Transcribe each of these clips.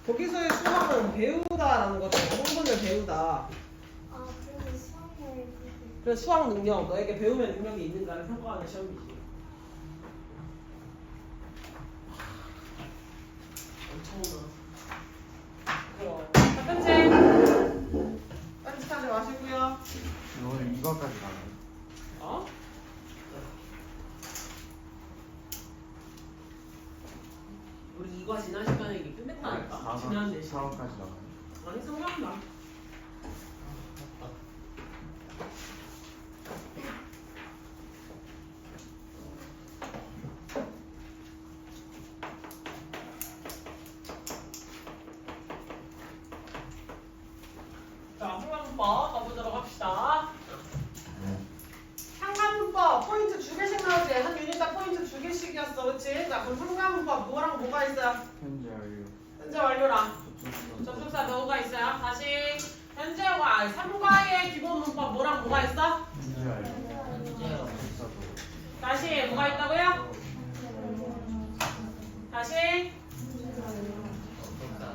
거기서의 수학은 배우다라는 거잖아. 성분을 배우다. 아, 그래서 수학을 그래서 수학 능력, 너에게 배움의 능력이 있는가를 평가하는 시험이지. 엄청나. 그럼. 자, 편집. 편집하지 마시고요. 오늘 이거까지 가요. 어? 우리 이거 지난 시간에 이게 끝냈다니까? 지난 내 시간. 4번까지 나가요. 아니, 상관없나? 자, 상관문법 가보도록 합시다. 상관문법 포인트 2개씩 나오지? 한 유닛당 포인트 2개씩이었어, 그치? 자, 그럼 상관문법 뭐랑 뭐가 있어요? 현재 완료. 현재 완료랑 접속사 뭐가 있어요? 다시 현재와 3과의 기본 문법 뭐랑 뭐가 있어? 현재 완료. 다시 뭐가 있다고요?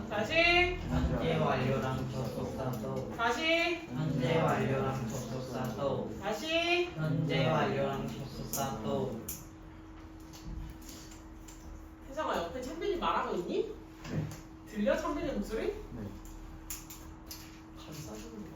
다시 현재 완료랑 접속사도 다시 현재 완료랑 접속사도 다시 현재 완료랑 접속사도 혜성아 옆에 찬빈이 말하고 있니? 네. 들려? 찬빈이 목소리? 네. 감싸주는 거.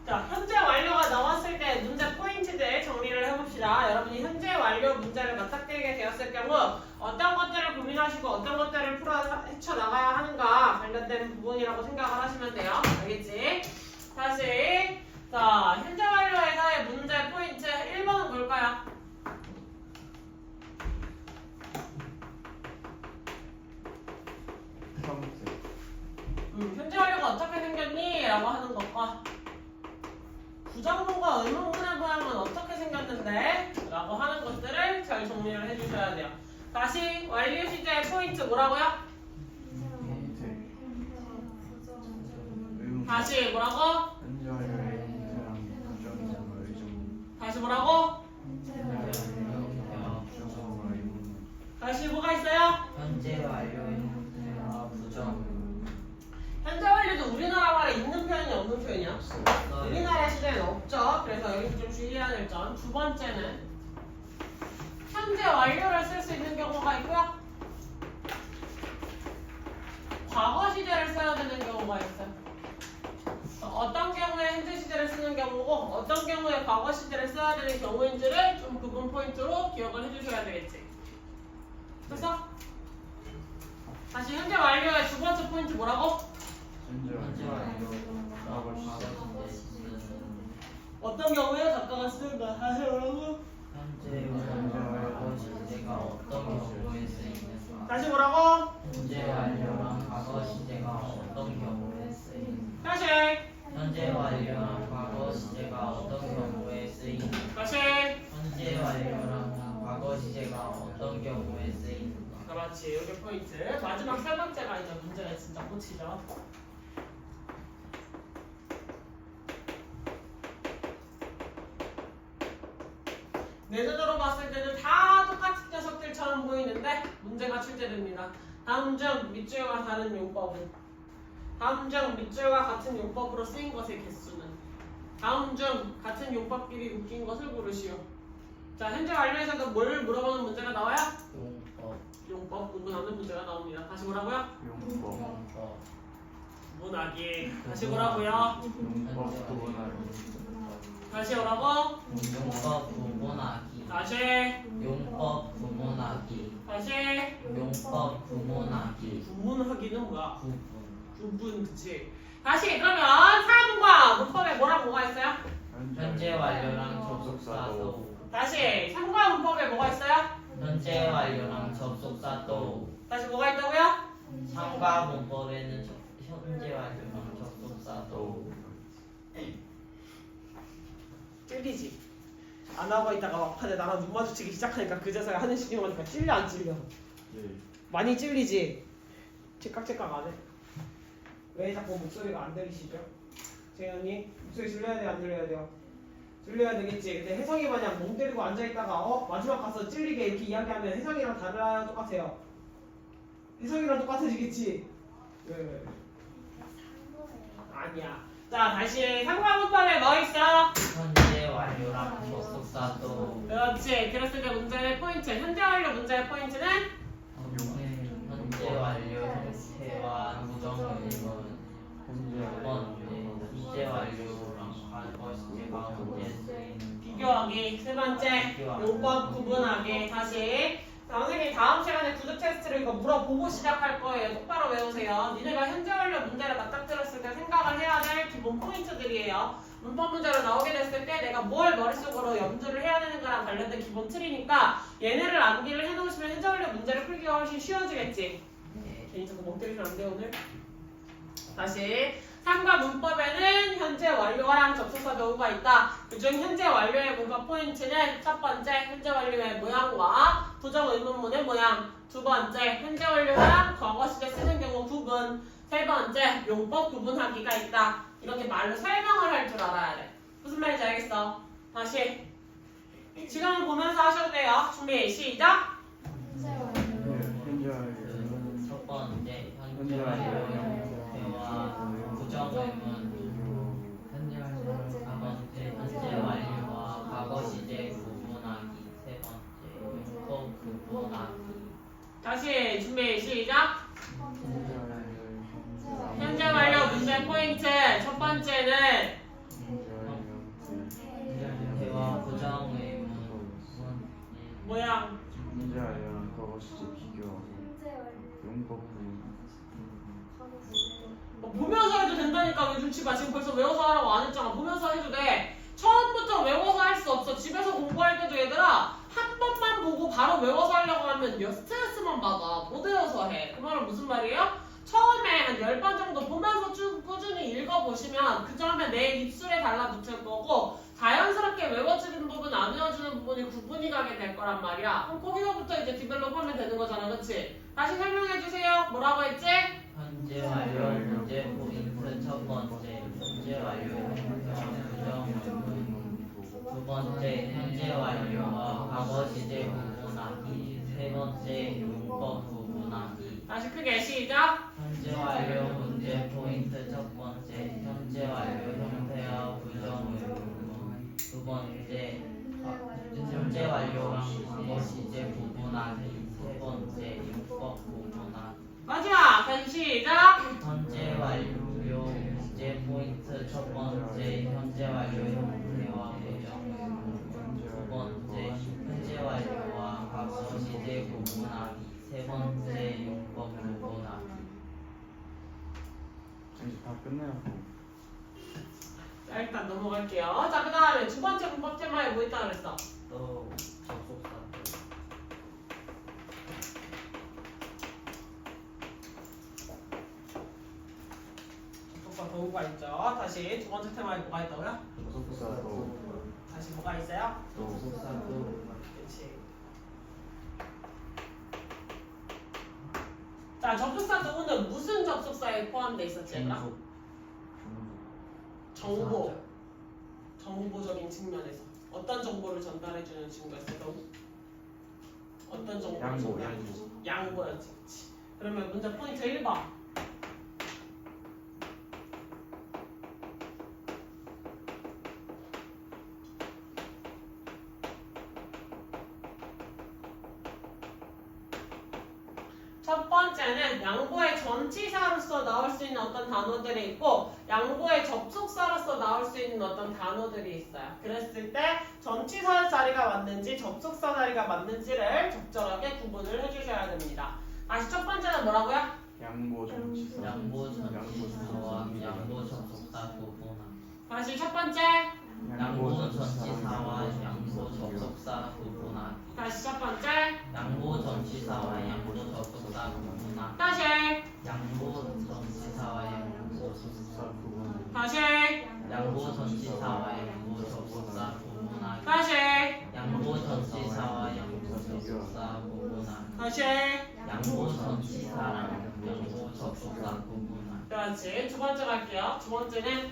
자, 현재 완료가 나왔을 때 문제 포인트들 정리를 해봅시다. 여러분이 현재 완료 문제를 맞닥뜨리게 되었을 경우 어떤 것들을 고민하시고 어떤 것들을 헤쳐나가야 하는가 관련된 부분이라고 생각을 하시면 돼요. 알겠지? 다시 자, 현재 완료에서의 문제 포인트 1번은 뭘까요? 형태. 현재 완료가 어떻게 생겼니? 라고 하는 것과 부정문과 의문문의 모양은 어떻게 생겼는데? 라고 하는 것들을 잘 정리를 해주셔야 돼요. 다시 완료 시제의 포인트 뭐라고요? 의문. 다시 뭐라고? 현재 완료의 형태랑 부정의문과 의문. 다시 뭐라고? 부정의문과 의문. 다시 뭐가 있어요? 현재 완료의 형태와 부정 현재 완료도 우리나라 말에 있는 표현이 없는 표현이야? 우리나라 시제는 없죠. 그래서 여기서 좀 주의해야 될 점. 두 번째는 현재 완료를 쓸 수 있는 경우가 있고요. 과거 시제를 써야 되는 경우가 있어요. 어떤 경우에 현재 시제를 쓰는 경우고 어떤 경우에 과거 시제를 써야 되는 경우인지를 좀 구분 포인트로 기억을 해주셔야 되겠지. 그래서 다시 현재 완료의 두 번째 포인트 뭐라고? 현재 현재 완료. 완료 과거 시제. 어떤 경우에 작가가 쓰는가? 다시 뭐라고? 현재 완료와 시제가 어떤 경우에 쓰이는가 다시 뭐라고? 현재 완료랑 과거 시제가 어떤 경우에 쓰이는가 다시 현재 완료랑 과거 시제가 어떤 경우에 쓰이는가 다시 현재 완료랑 과거 시제가 어떤 경우에 쓰이는가 그렇지. 여기 포인트. 마지막 세 번째가 이제 문제가 진짜 꽂히죠. 내 눈으로 봤을 때는 다 똑같은 녀석들처럼 보이는데 문제가 출제됩니다. 다음 중 밑줄과 다른 용법은? 다음 중 밑줄과 같은 용법으로 쓰인 것의 개수는? 다음 중 같은 용법끼리 묶인 것을 고르시오. 자, 현재 완료에서도 뭘 물어보는 문제가 나와요? 용법 용법 구분하는 문제가 나옵니다. 다시 뭐라고요? 용법. 용법 구분하기. 다시 뭐라고요? 용법 구분하기. 다시 뭐라고? 용법 구분하기 다시 용법 구분하기 다시 용법 구분하기 구분하기는 뭐야? 구분 구분, 그치? 다시 그러면 사문과 문법에 뭐랑 뭐가 있어요? 현재 완료랑 접속사도 다시 3과 문법에 뭐가 있어요? 현재 완료랑 접속사도 다시 뭐가 있다고요? 상과 문법에는 현재 완료랑 접속사도 찔리지? 안 하고 있다가 막판에 나랑 눈 마주치기 시작하니까 그제서야 하는 식이 오니까 찔려 안 찔려? 예. 많이 찔리지? 찌깍찌깍 안 해. 왜 자꾸 목소리가 안 들리시죠? 재현이 목소리 들려야 돼요? 안 들려야 돼요? 들려야 되겠지. 근데 혜성이 마냥 멍 때리고 앉아있다가 마지막 가서 찔리게 이렇게 이야기하면 혜성이랑 달라요? 똑같아요? 혜성이랑 똑같아지겠지? 왜? 아니야. 자 다시 상관문법에 뭐 있어? 현재 완료랑 접속사도 그렇지. 그랬을 때 문제의 포인트, 현재 완료 문제의 포인트는 현재 완료 형태와 부정 의문 두 번째 현재 완료랑 과거 시제가 언제 쓰이는 비교하기. 세 번째 용법 구분하기. 다시 선생님이 다음 시간에 구두 테스트를 이거 물어보고 시작할 거예요. 똑바로 외우세요. 니네가 현재 완료 문제를 맞닥뜨렸을 때 생각을 해야 될 기본 포인트들이에요. 문법 문제로 나오게 됐을 때 내가 뭘 머릿속으로 염두를 해야 되는 거랑 관련된 기본 틀이니까 얘네를 암기를 해놓으시면 현재 완료 문제를 풀기가 훨씬 쉬워지겠지. 괜히 자꾸 멍 때리면 안 돼요 오늘. 다시 상과 문법에는 현재 완료랑 접속사 도구가 있다. 그중 현재 완료의 문법 포인트는 첫 번째 현재 완료의 모양과 부정 의문문의 모양, 두 번째 현재 완료랑 과거 시제 쓰는 경우 구분, 세 번째 용법 구분하기가 있다. 이렇게 말로 설명을 할 줄 알아야 돼. 무슨 말인지 알겠어? 다시 시간을 보면서 하셔도 돼요. 준비 시작. 첫 번째 현재 완료 형태와 부정 의문 두 번째 현재 완료와 과거 시제 구분하기 세 번째 용법 구분하기 다시 준비 시작. 현재 완료 문제 포인트 첫 번째는 형태와 부정 의문 모양. 현재 완료랑 과거 시제 비교하고 용법 부분 보면서 해도 된다니까. 왜 눈치 봐. 지금 벌써 외워서 하라고 안 했잖아. 보면서 해도 돼. 처음부터 외워서 할 수 없어. 집에서 공부할 때도 얘들아 한 번만 보고 바로 외워서 하려고 하면 스트레스만 받아. 못 외워서 해. 그 말은 무슨 말이에요? 처음에 한 10번 정도 보면서 쭉 꾸준히 읽어보시면 그 다음에 내 입술에 달라붙을 거고 자연스럽게 외워지는 부분 안 외워지는 부분이 구분이 가게 될 거란 말이야. 그럼 거기서부터 이제 디벨롭하면 되는 거잖아. 그치? 다시 설명해주세요. 뭐라고 했지? 현재 완료 문제 포인트 첫 번째 현재 완료 형태와 부정 의문 두 번째 현재 완료와 과거 시제 구분하기 세 번째 용법 구분하기 다시 크게 시작. 현재 완료 문제 포인트 첫 번째 현재 완료 형태와 부정 의문 두 번째 현재 완료랑 과거 시제 구분하기 세 번째 용법 구분하기 마지막 다시 시작. 현재 완료 문제 포인트 첫 번째 현재 완료 형태와 부정 의문 두 번째 현재 완료와 과거 시제 구분하기 세 번째 용법 구분하기 이제 다 끝내요. 자 일단 넘어갈게요. 자 그 다음에 두 번째 문법 테마에 뭐 있다 그랬어? 또 접속사 접속사 도구가 있죠. 다시 두 번째 테마에 뭐가 있다고요? 접속사도 다시 뭐가 있어요? 접속사 또 그렇지. 자 접속사 도구는 무슨 접속사에 포함되어 있었지 얘들아? 정보. 정보적인 측면에서 어떤 정보를 전달해주는 친구였어? 어떤 정보를 양보, 전달해주지? 양보였지. 그치. 그러면 문제 포인트 1번. 첫 번째는 양보의 전치사로서 나올 수 있는 어떤 단어들이 있고 양보의 접속사로서 나올 수 있는 어떤 단어들이 있어요. 그랬을 때 전치사 자리가 맞는지 접속사 자리가 맞는지를 적절하게 구분을 해주셔야 됩니다. 다시 첫 번째는 뭐라고요? 양보 전치사 양보 전치사와 양보 접속사 구분하기 다시 첫 번째. 양보 전치사와 양보 접속사 구분하기 다시 첫 번째. 양보 전치사와 양보 접속사 구분하기 다시. 양보 전치사와 양보 접속사 부분 다시. 양보 전치사와 양보 접속사 구분하기 다시. 양보 전치사와 양보 접속사 구분하기 다시. 양보 전치사랑 양보 그렇지. 두 번째 갈게요. 두 번째는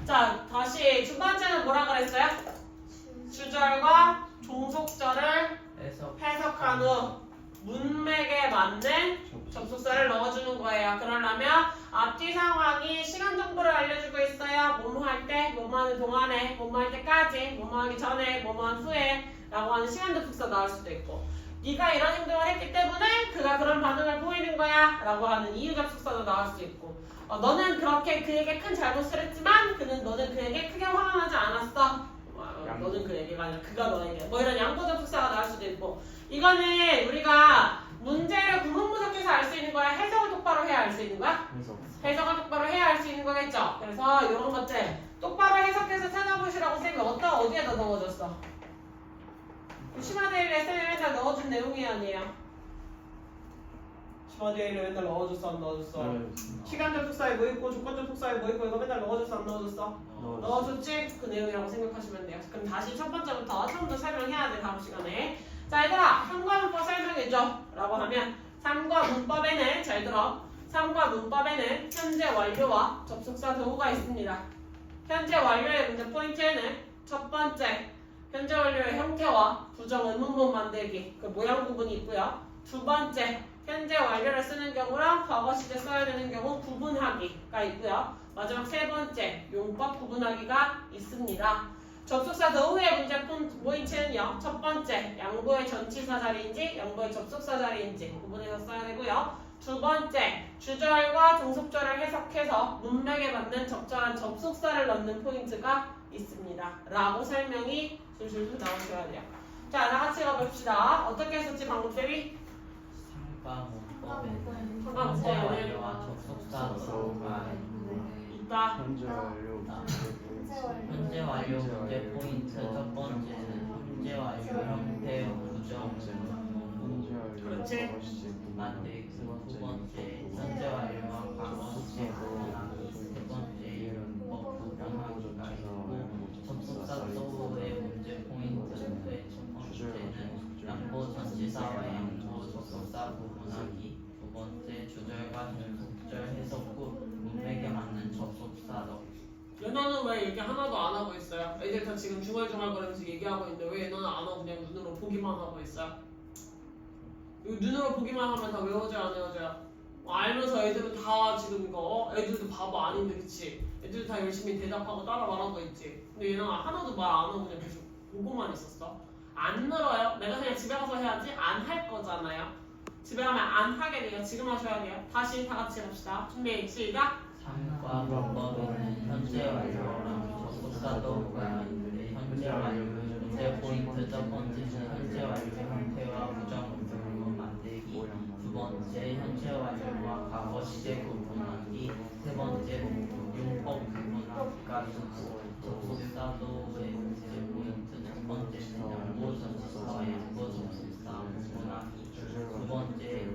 자, 다시 두 번째는 뭐라 그랬어요? 주절과 종속절을 해석한 후 문맥에 맞는 접속사를 넣어주는 거예요. 그러려면 앞뒤 상황이 시간 정보를 알려주고 있어요. 뭐뭐 할 때, 뭐뭐 하는 동안에, 뭐뭐 할 때까지, 뭐뭐 하기 전에, 뭐뭐 한 후에 라고 하는 시간 접속사 나올 수도 있고 네가 이런 행동을 했기 때문에 그가 그런 반응을 보이는 거야 라고 하는 이유 접속사도 나올 수 있고 너는 그렇게 그에게 큰 잘못을 했지만 너는 그에게 크게 화가 나지 않았어. 너는 그에게가 아니라 그가 너에게 뭐 이런 양보 접속사가 나올 수도 있고 이거는 우리가 문제를 구문분석해서 알 수 있는 거야? 해석을 똑바로 해야 알 수 있는 거야? 해석을 똑바로 해야 알 수 있는 거겠죠? 그래서 이런 것들 똑바로 해석해서 찾아보시라고 쌤이 어디에다 넣어줬어? 심화대일에 쌤이 맨날 넣어준 내용이 아니에요. 심화대일에 맨날 넣어줬어 안 넣어줬어? 시간 접속사에 뭐 있고 조건 접속사에 뭐 있고 이거 맨날 넣어줬어 안 넣어줬어? 넣어줬지? 그 내용이라고 생각하시면 돼요. 그럼 다시 첫 번째부터 처음부터 설명해야 돼 다음 시간에. 자 얘들아 3과 문법 설명해줘 라고 하면 3과 문법에는 잘 들어 3과 문법에는 현재 완료와 접속사 도구가 있습니다. 현재 완료의 문제 포인트에는 첫 번째 현재 완료의 형태와 부정 의문문 만들기 그 모양 부분이 있고요. 두 번째 현재 완료를 쓰는 경우랑 과거 시제 써야 되는 경우 구분하기가 있고요. 마지막 세 번째 용법 구분하기가 있습니다. 접속사 더후의 문제 포인트는요. 첫 번째 양보의 전치사 자리인지 양보의 접속사 자리인지 구분해서 써야 되고요. 두 번째 주절과 종속절을 해석해서 문맥에 맞는 적절한 접속사를 넣는 포인트가 있습니다. 라고 설명이 줄줄줄 나오셔야 돼요. 자 나같이 가봅시다. 어떻게 했었지 방금 쌤이? 상과 문법에는 상과 현재 문법에는 완료와 접속사 도구가 있다. 현재 완료 현재 완료 문제 포인트 첫 번째는 현재 완료 형태 부정 그렇지. 만들기 두 번째 현재 완료와 과거 시제 구분하기 세 번째 용법 구분하기가 있고 접속사 도구의 문제 포인트의 첫 번째는 양보 전치사와 양보 접속사 구분하기 두 번째 주절과 종속절 해석 후 문맥에 맞는 접속사 넣기. 연어는 왜 이렇게 하나도 안 하고 있어요? 애들 다 지금 중얼중얼거리면서 얘기하고 있는데 왜 연어는 안 하고 그냥 눈으로 보기만 하고 있어요? 이거 눈으로 보기만 하면 다 외워져요 안 외워져요? 알면서 애들은 다 지금 이거 애들도 바보 아닌데 그치? 애들 다 열심히 대답하고 따라 말하고 있지. 근데 얘는 하나도 말 안 하고 그냥 계속 보고만 있었어. 안 늘어요? 내가 그냥 집에 가서 해야지 안 할 거잖아요. 집에 가면 안 하게 돼요. 지금 하셔야 돼요. 다시 다 같이 해봅시다. 준비 시작. 3과 문법에는 현재 완료랑 접속사 도구가 있는데 현재 완료 문제 포인트 첫 번째는 현재 완료 형태와 부정 의문문 만들기 두 번째 현재 완료와 과거 시제 구분하기 세 번째 용법 구분하기가 있고 접속사 도구의 문제 포인트 첫 번째는 양보 전치사와 양보 접속사 구분하기 두 번째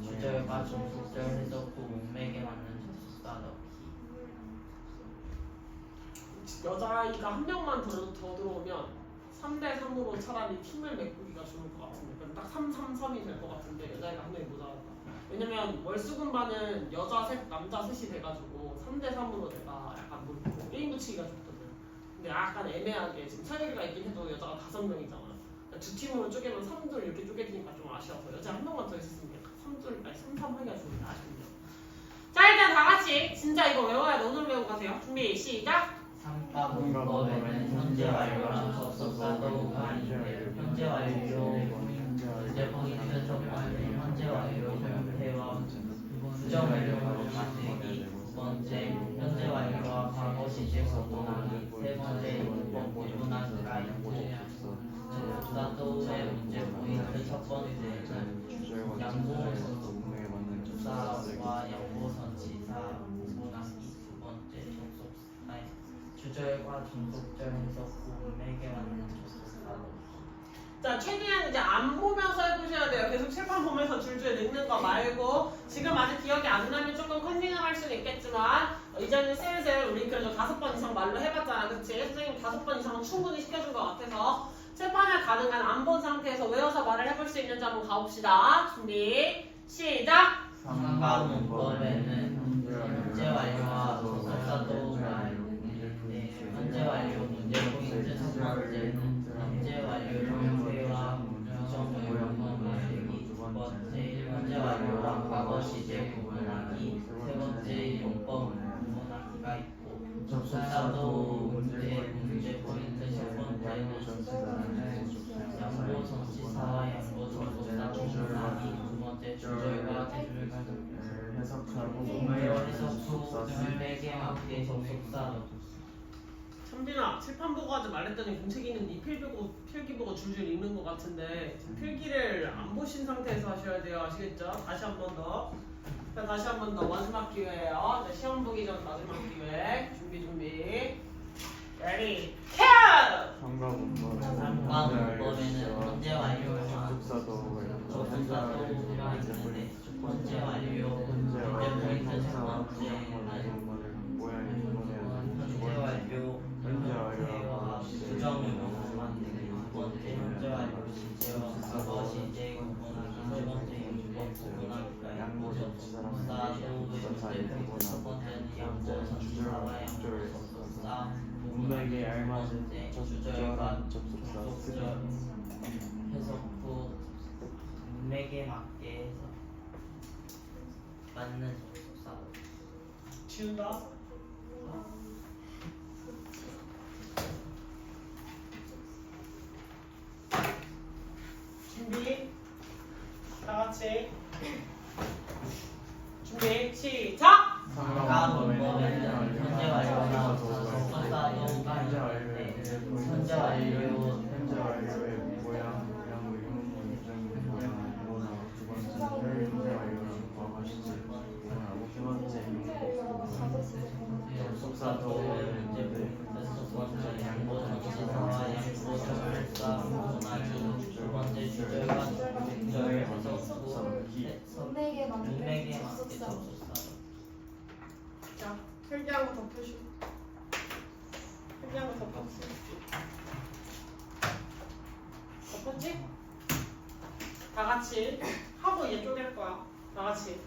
주절과 종속절 해석 후 문맥에 맞는 접속사 넣기. 여자아이가 한 명만 더 들어오면 3대 3으로 차라리 팀을 메꾸기가 좋을 것 같은데 그럼 딱 3-3-3이 될 것 같은데 여자아이가 한 명이 모자라다. 왜냐면 월수금반은 여자 셋 남자 셋이 돼가지고 3대 3으로 내가 약간 뭐 게임 붙이기가 좋거든. 근데 약간 애매하게 지금 차이가 있긴 해도 여자가 5명이잖아. 두 팀으로 쪼개면 3둘 이렇게 쪼개지니까 좀 아쉬워서 여자 한 명만 더 있었으면 3-3 하기가 좋은데 아쉽네요. 자 일단 다 같이 진짜 이거 외워야 너는 외우고 가세요. 준비 시작. 3과 문법에는 현재 완료랑 접속사 도구가 있는데 현재 완료 문제 포인트 첫 번째 현재 완료 형태와 부정 의문문 만들기 두 번째 현재 완료와 과거 시제 구분하기 세 번째 용법 구분하기가 있고 접속사 도구의 문제 포인트 첫 번째는 양보 접속사와 양보 전치사 구분하기 두 번째 접속사 주절과 종속절 해석 후 문맥에 맞는 접속사 최대한 이제 안 보면서 해보셔야 돼요. 계속 칠판 보면서 줄줄 읽는 거 말고 지금 아직 기억이 안 나면 조금 컨닝을 할 수는 있겠지만 이제는 슬슬 우리 그래도 5번 이상 말로 해봤잖아, 그치? 선생님 5번 이상은 충분히 시켜준 것 같아서 칠판을 가능한 안 본 상태에서 외워서 말을 해볼 수 있는지 한번 가봅시다. 준비 시작! 상가 문법에는 현재 완료와 접속사도가 있는데 현재 완료 문제 포인트 첫 번째는 현재 완료 형태와 구성 만들기 두 번째 현재 완료와 과거 시제 구분하기 세 번째 용법 구분하기가 있고 접속사도 문제 포인트 첫 번째는 양보 전치사와 양보 접속사 구분하기 두 번째 주절과 해석하고 해석 후 혈맥에 맞게 접속사 천빈아, 칠판 보고 하지 말랬더니 공책 있는데 필기 보고 줄줄 읽는 것 같은데 필기를 안 보신 상태에서 하셔야 돼요. 아시겠죠? 다시 한 번 더. 자, 다시 한 번 더. 마지막 기회예요. 자, 시험 보기 전 마지막 기회. 준비. Ready, cat! 상가 문법에는 상가 문법에는 현재 완료와 접속사도 접속사도가 있는데 현재 완료 문제 포인트 첫 번째는 모양이 현재 완료 형태와 부정을 만들기 두 번째 현재 완료 시제와 과거 시제 구분하기 세 번째 용법 구분하기가 있고 접속사도 문제 포인트 첫 번째는 양보 전치사와 양보 접속사 문맥에 알맞은 주절과 접속사 접속절 해석 후 문맥에 맞게 해서 맞는 접속사 지운다. 준비. 다 같이. 준비. 시작! 상가 문법에는 현재 완료나 접속사도가 있는데 현재 완료 현재 완료의 모양, 의문, 모양, 모나 두 번째 현재 완료랑 과거 시제 모나고 세 번째 접속사도 문제 포인트 첫 번째 양보 전치사와 양보 접속사 구분하기 두 번째 주절과 주절 해석 후 문맥에 문맥에 맞게 접속사. 접속사 자, 필기한 거 덮으시고. 필기한 거 덮었어. 덮었지? 다 같이 하고 이제 쪼갤 거야. 다 같이.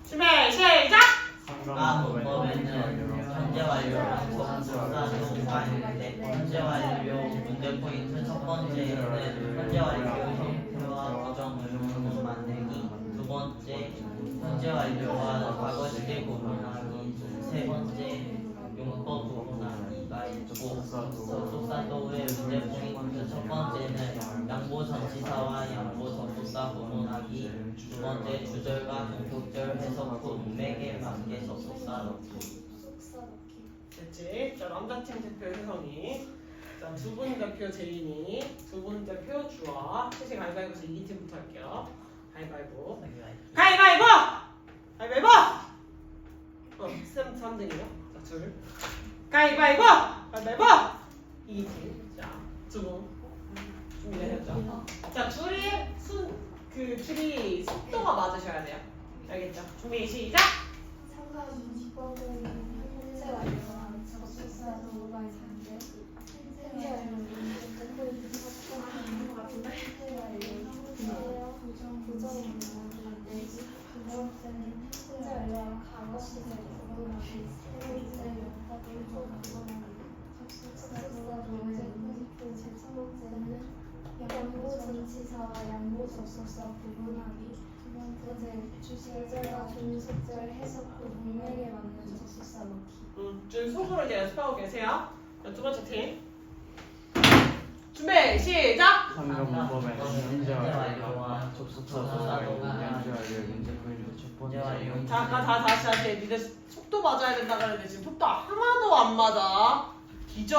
준비, 시작! 상가 문법에는 현재 완료랑 접속사도가 있는데 현재 완료 문제 포인트 첫 번째는 현재 완료 형태와 부정을 구분 만들기 두 번째 현재 완료와 과거 시제 구분하기 세 번째 용법 구분하기가 있고 접속사도의 문제 포인트 첫 번째는 양보 전치사와 양보 접속사 구분하기 두 번째 주절과 종속절 해석 후 문맥에 맞게 접속사 넣기 됐지? 자, 남자팀 대표 혜성이. 자, 두 분 대표 제인이. 두 분 대표 주아. 셋이 가위바위보에서 이긴 팀부터 할게요. 가위바위보. 가위바위보! 가위바위보! 쌤 3등이요. 자, 둘. 가위바위보! 가위바위보! 이긴 팀. 자, 두 분. 준비되셨죠? 자, 둘이 속도가 맞으셔야 돼요. 알겠죠? 준비, 시작! 상가 문법에는 현재 완료와 접속사도가 있는데 현재 완료 문제 포인트 첫 번째는 현재 완료 형태와 부정을 만들기 두 번째는 현재 완료와 과거 시제 구분하기 세 번째 용법 구분하기 접속사도 문제 포인트 첫 번째는 양보 전치사와 양보 접속사 구분하기 두 번째 주절과 종속절 해석 후 문맥에 맞는 접속사 넣기. 줄 속으로 이제 연습하고 계세요. 자, 두 번째 팀. 준비, 시작! 상가 문법에는 현재 완료와 접속사도가 있고 현재 완료의 문제 포인트 첫 번째 자, 다시. 니네 속도 맞아야 된다 그랬는데 지금 속도 하나도 안 맞아. 기적.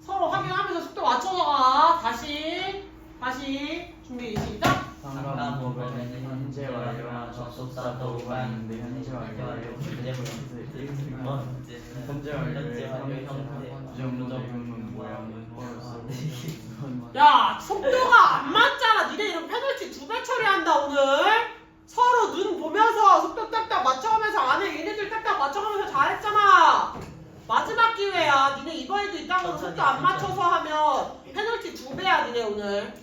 서로 확인하면서 속도 맞춰서 가. 다시. 준비, 시작! 상가 문법에는 현재 완료와 접속사도가 있는데 현재 완료의 문제 포인트 두 번째는 현재 완료의 형태, 부정문제, 의문, 모양, 버스 야, 속도가 안 맞잖아. 니네 이런 페널티 2배 처리한다 오늘. 서로 눈 보면서 속도 딱딱 맞춰가면서 안에 얘네들 딱딱 맞춰가면서 잘했잖아. 마지막 기회야. 니네 이번에도 이따가 속도 안 맞춰서 하면 페널티 2배야 니네 오늘.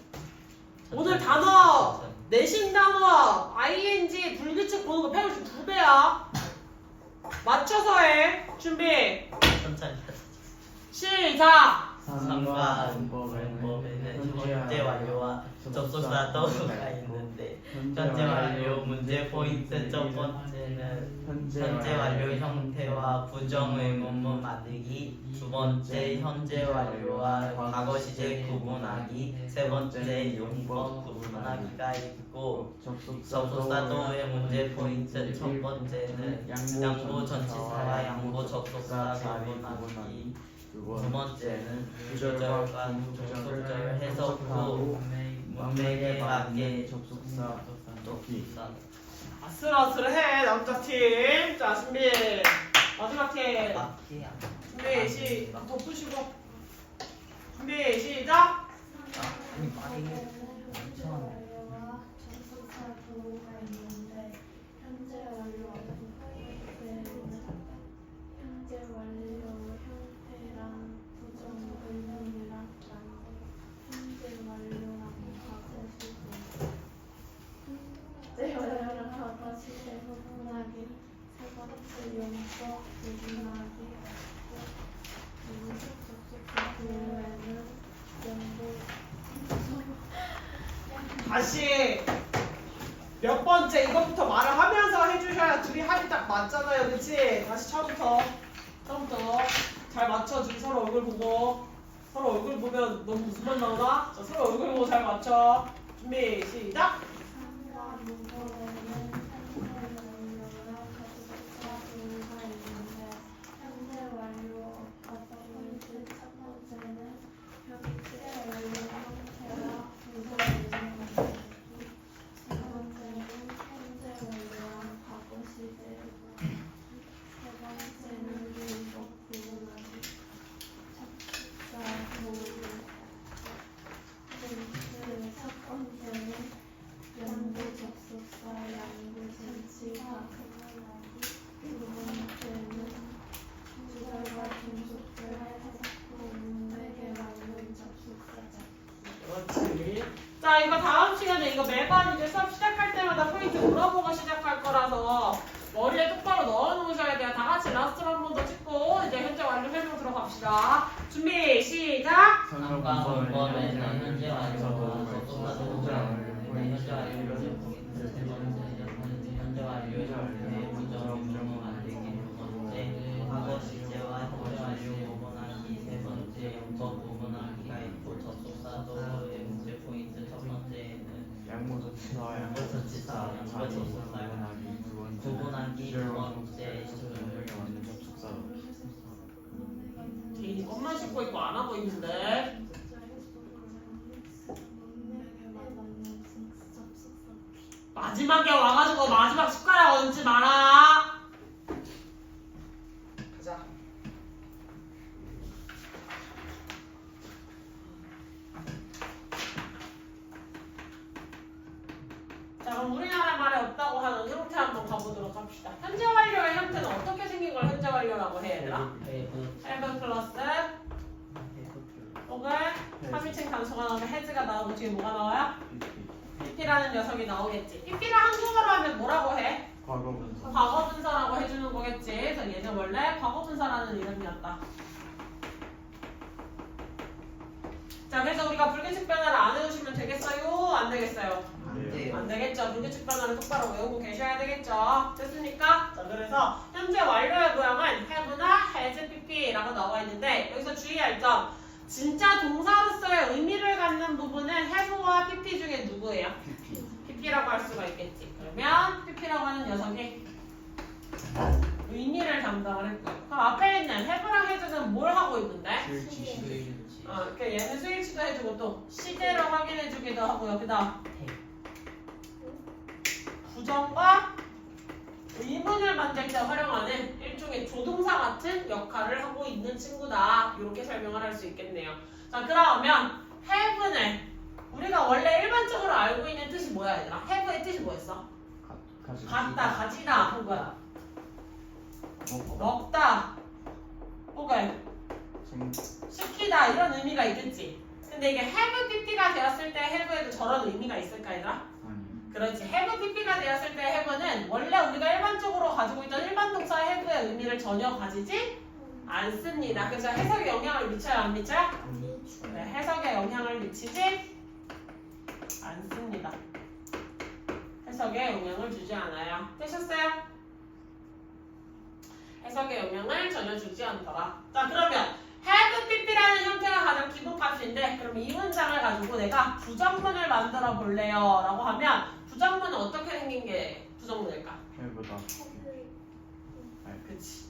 오늘 단어 내신 단어 ing 불규칙 보는 거 페널티 2배야. 맞춰서 해. 준비. 천천히 시작. 상과 문법에는 현재 완료와 접속사 또가 있는데 현재 완료 문제 포인트 첫 번째는 현재 완료 형태와 부정 의문문 만들기, 두 번째 현재 완료와 과거 시제 구분하기, 세 번째 용법 구분하기가 있고 접속사 또의 문제 포인트 첫 번째는 양보 전치사와 양보 접속사 구분하기, 두 번째는 구절과 종속절 해석 후 문맥에 맞게 접속사 넣기. 아슬아슬해 남자팀. 자 준비. 마지막 팀. 맞게 준비 시작. 덮으시고. 준비 시작. 아니 말이 현재 완료와 접속사 도가 있는데 현재 완료 포인트는 현재 완료 형태랑 부정 의문이랑 현재 완료랑 과거 시제 현재 완료랑 과거 시제 구분하기, 세 번째 용법 구분하기, 접속사 도에는 연구 다시 몇 번째 이것부터 말을 하면서 해주셔야 둘이 합이 딱 맞잖아요, 그렇지? 다시 처음부터 잘 맞춰주기. 서로 얼굴 보고. 서로 얼굴 보면 너무 무슨 말 나오나? 자, 서로 얼굴 보고 잘 맞춰. 준비 시작. 상과 문법에는 현재 완료와 접속사 도가 있는데 현재 완료 과거 포인트 첫 번째는 현재 완료 형태와 부정 의문 만들기, 두 번째는 현재 완료와 과거 시제, 세 번째는 용법 구분하기, 접속사 도 포인트 첫 번째는 양보 접속사 양보 전치사 구분하기, 두 번째는 구절과 종속절 해석 후 문맥에 맞는 접속사 잡기. 그렇지. 자, 이거 다음 시간에 이거 매번 이제 수업 시작할 때마다 포인트 물어보고 시작할 거라서 머리에 똑바로 넣어놓으셔야 돼요. 다 같이 라스트로 한 번 더 찍고 이제 현재 완료 설명 들어갑시다. 준비 시작. 상과 문법에는 현재 완료와 접속사 도가 있는데 현재 완료 포인트 세 번째는 현재 완료 형태의 부정 의문문 만들기, 두 번째 과거 시제와 현재 완료 구분하기, 세 번째 용법 구분하기가 있고 접속사 도의 문제 포인트 첫 번째는 양보 전치사와 양보 전치사, 양보 접속사 구분하기, 두 번째 구분하기, 두 번째 문맥에 맞는 접속사. 개인이 껌만 씹고 있고 안 하고 있는데. 마지막에 와가지고 마지막 숟가락 얹지 마라. 가자. 자, 그럼 우리나라 말에 없다고 하는 형태 한번 가보도록 합시다. 현재 완료의 형태는 어떻게 생긴 걸 현재 완료라고 해, 얘들아? have 플러스 혹은 3인칭 단수가 나오면 has가 나오고 뒤에 뭐가 나와요? pp라는 녀석이 나오겠지. pp를 한국어로 하면 뭐라고 해? 과거분사. 과거분사라고 해주는 거겠지. 그래서 얘는 원래 과거분사라는 이름이었다. 자, 그래서 우리가 불규칙 변화를 안 해주시면 되겠어요? 안 되겠어요? 안 되겠죠. 불규칙 변화를 똑바로 외우고 계셔야 되겠죠. 됐습니까? 자, 그래서 현재 완료의 모양은 have나 has, pp라고 나와 있는데 여기서 주의할 점, 진짜 동사로서의 의미를 갖는 부분은 have와 pp 중에 누구예요? pp라고 할 수가 있겠지. 그러면 pp라고 하는 녀석이 의미를 담당을 했고요. 그럼 앞에 있는 have랑 has는 뭘 하고 있는데? 이렇게 얘는 스위치도 해주고 또 시제를 확인해주기도 하고요. 그 다음 부정과 의문을 만들 때 활용하는 일종의 조동사 같은 역할을 하고 있는 친구다. 이렇게 설명을 할 수 있겠네요. 자, 그러면 have는 우리가 원래 일반적으로 알고 있는 뜻이 뭐야 얘들아? have의 뜻이 뭐였어? 갖다, 가지다 한 거야. 먹다, 혹은 시키다 이런 의미가 있겠지. 근데 이게 have pp가 되었을 때 have에도 저런 의미가 있을까 얘들아? 그렇지. have pp가 되었을 때 have는 원래 우리가 일반적으로 가지고 있던 일반 동사 have의 의미를 전혀 가지지 않습니다. 그래서 해석에 영향을 미쳐요, 안 미쳐요? 네, 해석에 영향을 미치지 않습니다. 해석에 영향을 주지 않아요. 되셨어요? 해석에 영향을 전혀 주지 않더라. 자, 그러면 have pp라는 형태가 가장 기본값인데 그럼 이 문장을 가지고 내가 부정문을 만들어 볼래요 라고 하면 부정문은 어떻게 생긴 게 부정문일까? 해보다. 그치.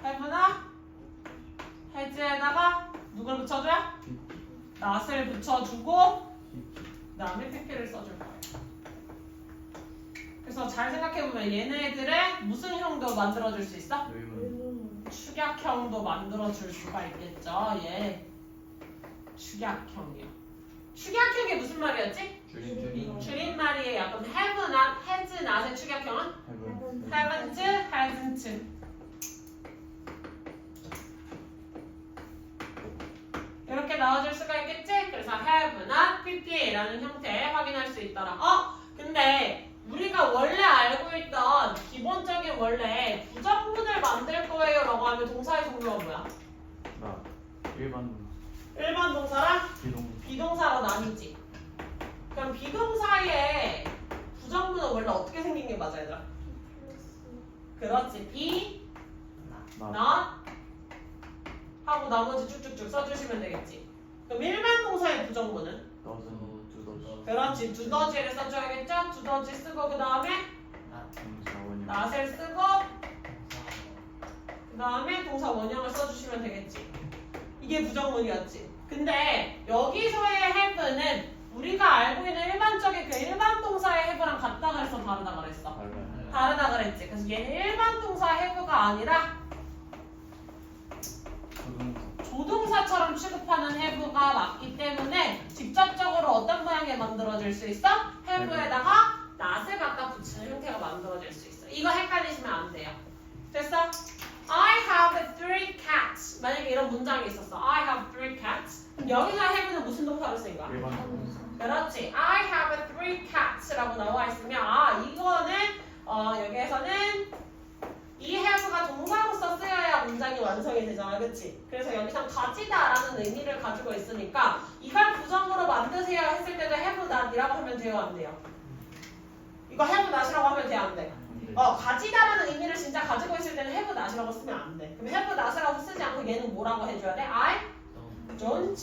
have나 has에다가 누굴 붙여줘요? not을 붙여주고 그 다음에 pp를 써줄 거예요. 그래서 잘 생각해보면 얘네들의 무슨 형도 만들어줄 수 있어? 축약형도 만들어줄 수가 있겠죠. 예. 축약형이요. 축약형이 무슨 말이었지? 줄임말이에요. 약간 have not, has not의 축약형은? haven't, hasn't. 이렇게 나와줄 수가 있겠지? 그래서 have not, pp라는 형태 확인할 수 있더라. 근데 우리가 원래 알고 있던 기본적인 원래 부정문을 만들 거예요 라고 하면 동사의 종류가 뭐야? 일반 동사랑 비동사로 나뉘지. 그럼 비동사의 부정문은 원래 어떻게 생긴 게 맞아 얘들아? 그렇지. be, not 하고 나머지 쭉쭉쭉 써주시면 되겠지. 그럼 일반 동사의 부정문은? 그렇지. 두더지를 써줘야겠죠? 두더지 쓰고 그 다음에 not을 쓰고 그 다음에 동사 원형을 써주시면 되겠지. 이게 부정문이었지. 근데 여기서의 have는 우리가 알고 있는 일반적인 그 일반 동사의 have랑 같다 그랬어? 다르다 그랬어? 다르다 그랬지. 그래서 얘는 일반 동사 have가 아니라 조동사처럼 취급하는 have가 맞기 때문에 직접적으로 어떤 모양이 만들어질 수 있어? have에다가 not을 갖다 붙이는 형태가 만들어질 수 있어. 이거 헷갈리시면 안 돼요. 됐어? I have 3 cats. 만약에 이런 문장이 있었어. I have 3 cats. 그럼 여기서 have는 무슨 동사로 쓰인 거야? 그렇지. I have 3 cats라고 나와 있으면 이거는 여기에서는 이 have가 동사로서 쓰여야 문장이 완성이 되잖아. 그치? 그래서 여기서 가지다라는 의미를 가지고 있으니까 이걸 부정으로 만드세요 했을 때도 have not이라고 하면 돼요? 안 돼요? 이거 have not이라고 하면 돼요? 안 돼? 가지다라는 의미를 진짜 가지고 있을 때는 have not이라고 쓰면 안 돼. 그럼 have not이라고 쓰지 않고 얘는 뭐라고 해줘야 돼? I don't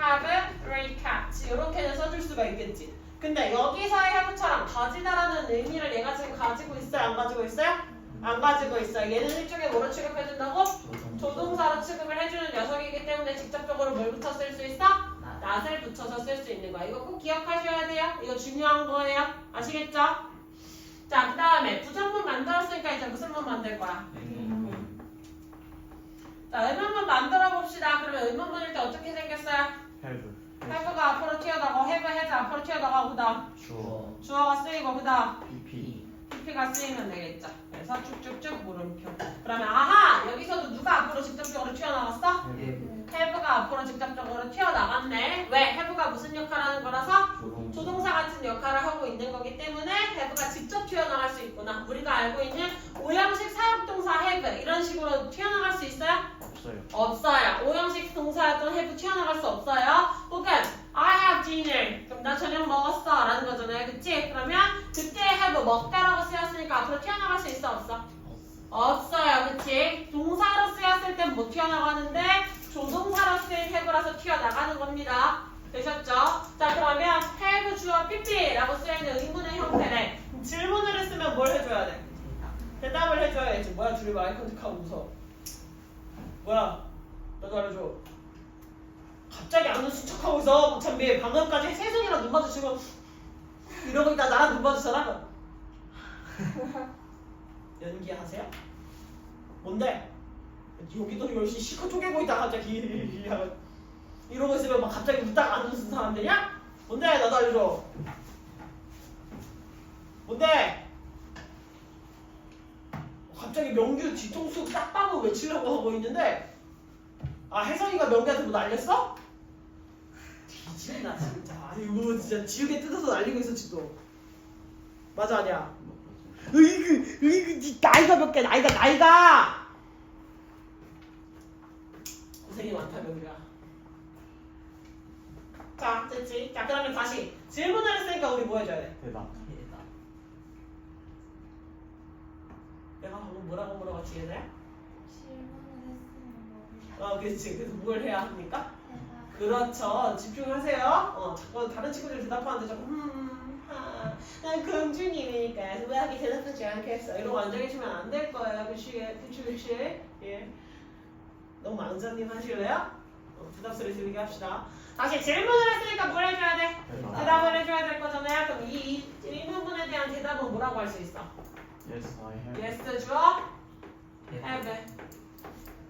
have 3 cats. 이렇게는 써줄 수가 있겠지. 근데 여기서의 have처럼 가지다라는 의미를 얘가 지금 가지고 있어요? 안 가지고 있어요? 안 가지고 있어요. 얘는 일종의 뭐로 취급해준다고? 조동사로 취급을 해주는 녀석이기 때문에 직접적으로 뭘 붙여 쓸 수 있어? not을 붙여서 쓸 수 있는 거야. 이거 꼭 기억하셔야 돼요. 이거 중요한 거예요. 아시겠죠? 자, 그 다음에 부정문 만들었으니까 이제 무슨 문 만들 거야? 자, 의문문 만들어 봅시다. 그러면 의문문일 때 어떻게 생겼어요? have가 앞으로 튀어나가고 have, has 앞으로 튀어나가고 그 다음 주어가 쓰이고 그 다음 pp가 쓰이면 되겠죠. 그래서 쭉쭉쭉 물음표. 그러면 여기서도 누가 앞으로 직접적으로 튀어나갔어? have가 앞으로 직접적으로 튀어나갔네. 왜? have가 무슨 역할을 하는 거라서? 조동사 같은 역할을 하고 있는 거기 때문에 have가 직접 튀어나갈 수 있구나. 우리가 알고 있는 오형식 사역동사 have 이런 식으로 튀어나갈 수 있어요? 없어요. 오형식 동사였던 have 튀어나갈 수 없어요. 혹은 I have dinner. 그럼 나 저녁 먹었어 라는 거잖아요. 그치? 그러면 그때 have 먹다라고 쓰였으니까 앞으로 튀어나갈 수 있어? 없어? 없어요. 그치? 동사로 쓰였을 땐 못 튀어나가는데 조동사로 쓰인 have라서 튀어나가는 겁니다. 되셨죠? 자, 그러면 have 주어 pp라고 쓰여있는 의문의 형태래. 질문을 했으면 뭘 해줘야 돼? 대답을 해줘야지. 뭐야 둘이 마이 컨택하고 웃어. 뭐야? 나도 알려줘. 갑자기 안 웃은 척하고 있어. 박찬미 방금까지 세승이랑 눈 마주치고 이러고 있다 나랑 눈 마주쳐라. 연기하세요? 뭔데? 여기도 열심히 실컷 쪼개고 있다 갑자기 이러고 있으면 막 갑자기 웃다가 안 웃는 사람들이야? 뭔데? 나도 알려줘. 뭔데? 갑자기 명규 뒤통수 딱 빠고 외치려고 하고 있는데 아 혜성이가 명규한테 뭐 날렸어? 뒤진다 진짜. 아이고 진짜 지우개 뜯어서 날리고 있어 지도. 맞아 아니야? 으이그 니 나이가 몇 개? 나이가 고생이 많다 명규야. 자 됐지? 자 그러면 다시 질문을 했으니까 우리 뭐 해줘야 돼? 대답. 내가 방금 뭐라고 물어봤지 얘들아? 질문을 했으면 뭐 그렇지. 그래서 뭘 해야 합니까? 대답. 그렇죠. 집중하세요. 자꾸 다른 친구들 대답하는데 자꾸 난 금주님이니까 왜 하게 대답하지 않겠어. 이러고 앉아계시면 안 될 거예요. 그치? 예. 너무 망자님 하실래요? 부담스레 들리게 합시다. 다시 질문을 했으니까 뭘 해줘야 돼? 대답을 해줘야 될 거잖아요. 그럼 이 의문문에 대한 대답은 뭐라고 할 수 있어? Yes, I have. Yes 주어, have.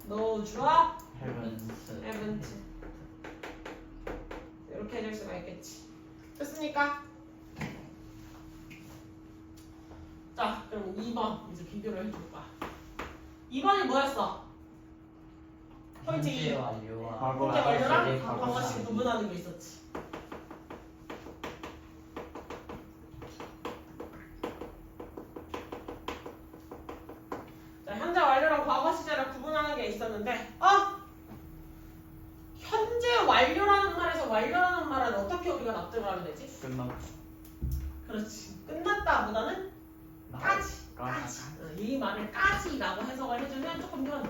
No 주어, haven't. 이렇게 해줄 수가 있겠지. 됐습니까? 자, 그럼 2번 이제 비교를 해줄 거야. 2번이 뭐였어? 포인트 2. 현재 완료와 과거 현재 완료랑 시제 과거식 구분하는 게 있었지. 자, 현재 완료랑 과거 시제를 구분하는 게 있었는데, 현재 완료라는 말에서 완료라는 말은 어떻게 우리가 납득을 하면 되지? 끝났. 그렇지. 끝났다보다는 까지. 이 말을 까지라고 해석을 해주면 조금 더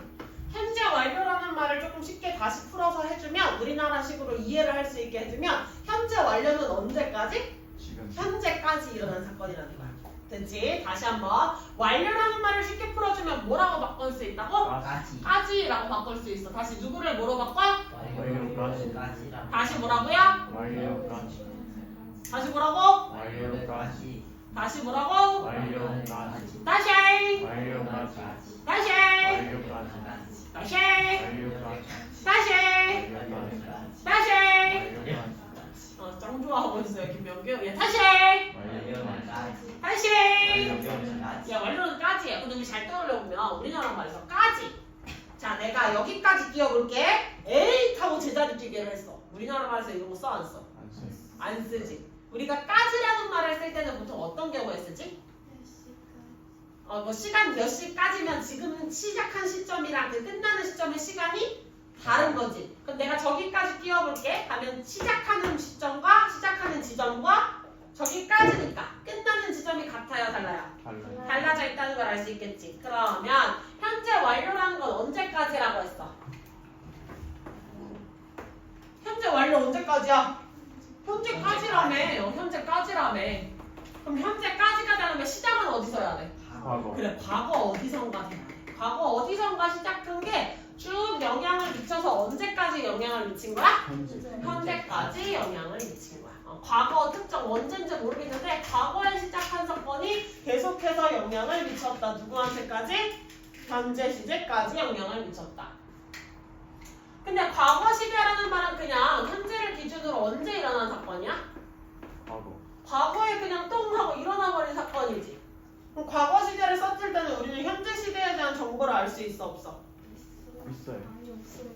현재 완료라는 말을 조금 쉽게 다시 풀어서 해주면 우리나라식으로 이해를 할 수 있게 해주면 현재 완료는 언제까지? 지금. 현재까지 일어난 사건이라는 거야. 됐지? 다시 한번 완료라는 말을 쉽게 풀어주면 뭐라고 바꿀 수 있다고? 까지 까지라고 바꿀 수 있어. 다시 누구를 뭐로 바꿔? 완료까지랑 다시 뭐라고요? 완료까지. 다시 뭐라고? 완료까지. 다시 뭐라고? 완료까지. 다시! 완료까지. 다시! 완료까지. 다시! 완료까지. 다시! 완료까지. 다시! 완료까지. 짱 좋아하고 있어요 김명규. 예, 다시! 완료까지 다시! 완료까지. 야 완료는 까지야. 근데 우리 잘 떠올려보면 우리나라 말에서 까지. 자 내가 여기까지 끼워볼게. 에잇 하고 제자리 뛰기를 했어. 우리나라 말에서 이런 거 써 안 써? 안 써. 안 쓰지. 우리가 까지라는 말을 쓸 때는 보통 어떤 경우에 쓰지? 뭐 시간 몇 시까지면 지금 시작한 시점이랑 그 끝나는 시점의 시간이 다른 거지. 그럼 내가 저기까지 끼워볼게. 하면 시작하는 시점과 시작하는 지점과 저기까지니까 끝나는 지점이 같아요, 달라요? 달라요. 달라져 있다는 걸 알 수 있겠지. 그러면 현재 완료라는 건 언제까지라고 했어? 현재 완료 언제까지야? 현재까지라며. 현재까지라며. 그럼 현재까지가 되려면 시작은 어디서 해야 돼? 과거. 그래, 과거 어디선가 해야 돼. 과거 어디선가 시작한 게 쭉 영향을 미쳐서 언제까지 영향을 미친 거야? 현재까지 영향을 미친 거야. 과거 특정 언제인지 모르겠는데 과거에 시작한 사건이 계속해서 영향을 미쳤다. 누구한테까지? 현재 시제까지 영향을 미쳤다. 근데 과거 시제라는 말은 그냥 현재를 기준으로 언제 일어난 사건이야? 과거. 과거에 그냥 똥 하고 일어나버린 사건이지. 그럼 과거 시제를 썼을 때는 우리는 현재 시대에 대한 정보를 알 수 있어 없어? 있어요. 아니 없어요.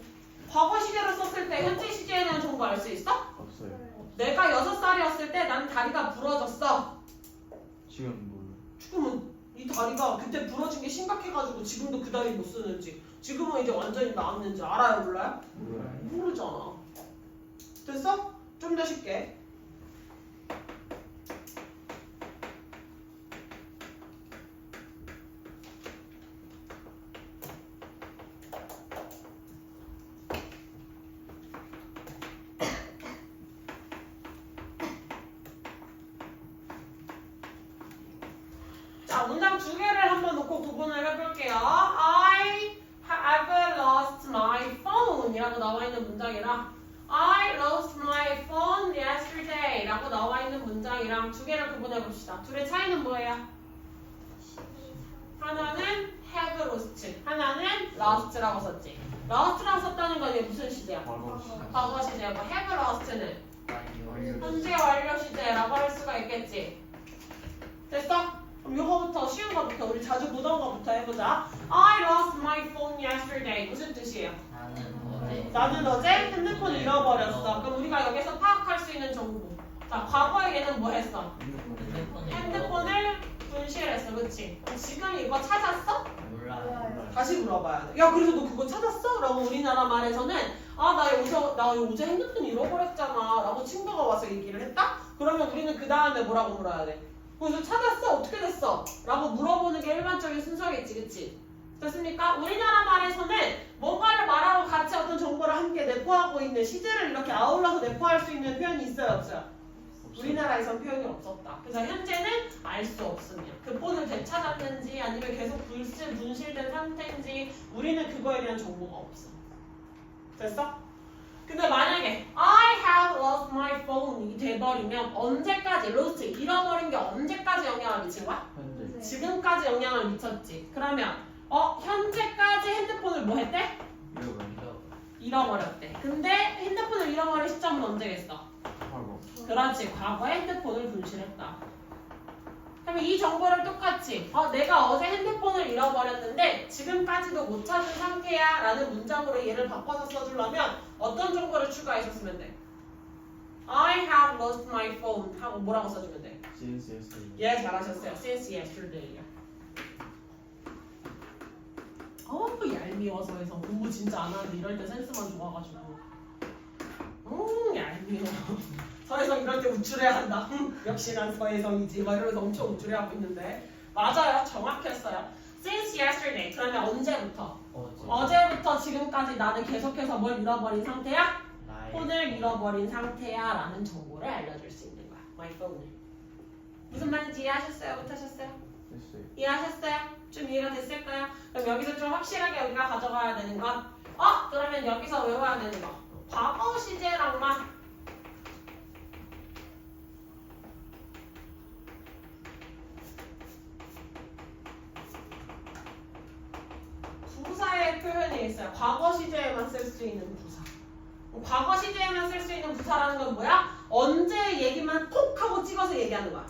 과거 시제를 썼을 때 현재 시제에 대한 정보 알 수 있어? 없어요. 내가 6살이었을 때 난 다리가 부러졌어. 지금 몰라. 지금은 이 다리가 그때 부러진 게 심각해가지고 지금도 그 다리 못 쓰는지 지금은 이제 완전히 나았는지 알아요 몰라요? 몰라요. 모르잖아. 됐어? 좀 더 쉽게. 자, 문장 두 개를 한번 놓고 구분을 해볼게요. I have lost my phone 이라고 나와 있는 문장이랑 I lost my phone yesterday 라고 나와 있는 문장이랑 두 개를 구분해 봅시다. 둘의 차이는 뭐예요? 하나는 have lost, 하나는 lost라고 썼지. last랑 썼다는 건 이게 무슨 시제야? 과거 시제. 과거 시제고 have last는 완료. 현재 완료 시제라고 할 수가 있겠지. 됐어? 그럼 이거부터 쉬운 거부터 우리 자주 보던 거부터 해보자. I lost my phone yesterday. 무슨 뜻이에요? 나는 어제 핸드폰 잃어버렸어. 그럼 우리가 여기서 파악할 수 있는 정보. 자, 과거에 얘는 뭐 했어? 핸드폰을 분실했어. 그치? 지금 이거 찾았어? 몰라요. 다시 물어봐야 돼. 야, 그래서 너 그거 찾았어? 라고 우리나라 말에서는 나 어제 핸드폰 잃어버렸잖아 라고 친구가 와서 얘기를 했다? 그러면 우리는 그 다음에 뭐라고 물어야 돼? 그래서 찾았어? 어떻게 됐어? 라고 물어보는 게 일반적인 순서겠지. 그치? 됐습니까? 우리나라 말에서는 뭔가를 말하고 같이 어떤 정보를 함께 내포하고 있는 시제를 이렇게 아울러서 내포할 수 있는 표현이 있어요? 없어요? 우리나라에선 표현이 없었다. 그래서 현재는 알 수 없으며 그 폰을 되찾았는지 아니면 계속 분실된 상태인지 우리는 그거에 대한 정보가 없어. 됐어? 근데 만약에 I have lost my phone 이 돼버리면 언제까지 lost 잃어버린 게 언제까지 영향을 미친 거야? 현재. 지금까지 영향을 미쳤지. 그러면 현재까지 핸드폰을 뭐 했대? 잃어버렸대. 근데 핸드폰을 잃어버린 시점은 언제겠어? 과거. 그렇지. 과거에 핸드폰을 분실했다. 그러면 이 정보를 똑같이 내가 어제 핸드폰을 잃어버렸는데 지금까지도 못 찾은 상태야 라는 문장으로 얘를 바꿔서 써주려면 어떤 정보를 추가해줬으면 돼? I have lost my phone 하고 뭐라고 써주면 돼? Since yesterday. 예, 잘하셨어요. Since yesterday요. 얄미워서 해서 공부 진짜 안 하는데 이럴 때 센스만 좋아가지고 얄미워. 서혜성 이럴 때 우쭐해야 한다. 역시 난 서혜성이지. 막 이러면서 엄청 우쭐해하고 있는데 맞아요. 정확했어요. Since yesterday. 그러면 언제부터? 어제부터 지금까지 나는 계속해서 뭘 잃어버린 상태야? 폰을 잃어버린 상태야 라는 정보를 알려줄 수 있는 거야. My phone을. 무슨 말인지 이해하셨어요? 못하셨어요? 됐어요. 이해하셨어요? 좀 이해가 됐을까요? 그럼 여기서 좀 확실하게 우리가 가져가야 되는 건 그러면 여기서 외워야 되는 거 과거 시제랑만 부사의 표현이 있어요. 과거 시제에만 쓸 수 있는 부사. 과거 시제에만 쓸 수 있는 부사라는 건 뭐야? 언제 얘기만 콕 하고 찍어서 얘기하는 거야.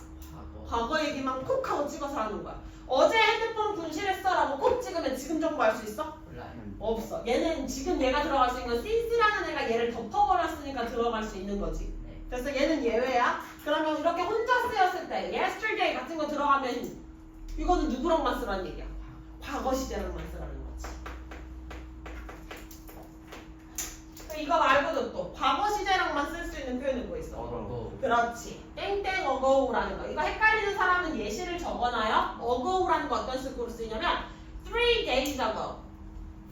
과거 얘기만 콕 하고 찍어서 하는 거야. 어제 핸드폰 분실했어 라고 콕 찍으면 지금 정보 알 수 있어? 없어. 얘는 지금 얘가 들어갈 수 있는 건 since라는 애가 얘를 덮어버렸으니까 들어갈 수 있는 거지. 그래서 얘는 예외야. 그러면 이렇게 혼자 쓰였을 때 yesterday 같은 거 들어가면 이거는 누구랑만 쓰라는 얘기야? 과거 시제랑만 쓰라는 거지. 이거 말고도 또 과거 시제랑만 쓸 수 있는 표현은 뭐 있어? 그렇지. 땡땡 ago라는 거. 이거 헷갈리는 사람은 예시를 적어놔요. ago라는 거 어떤 식으로 쓰이냐면 3 days ago,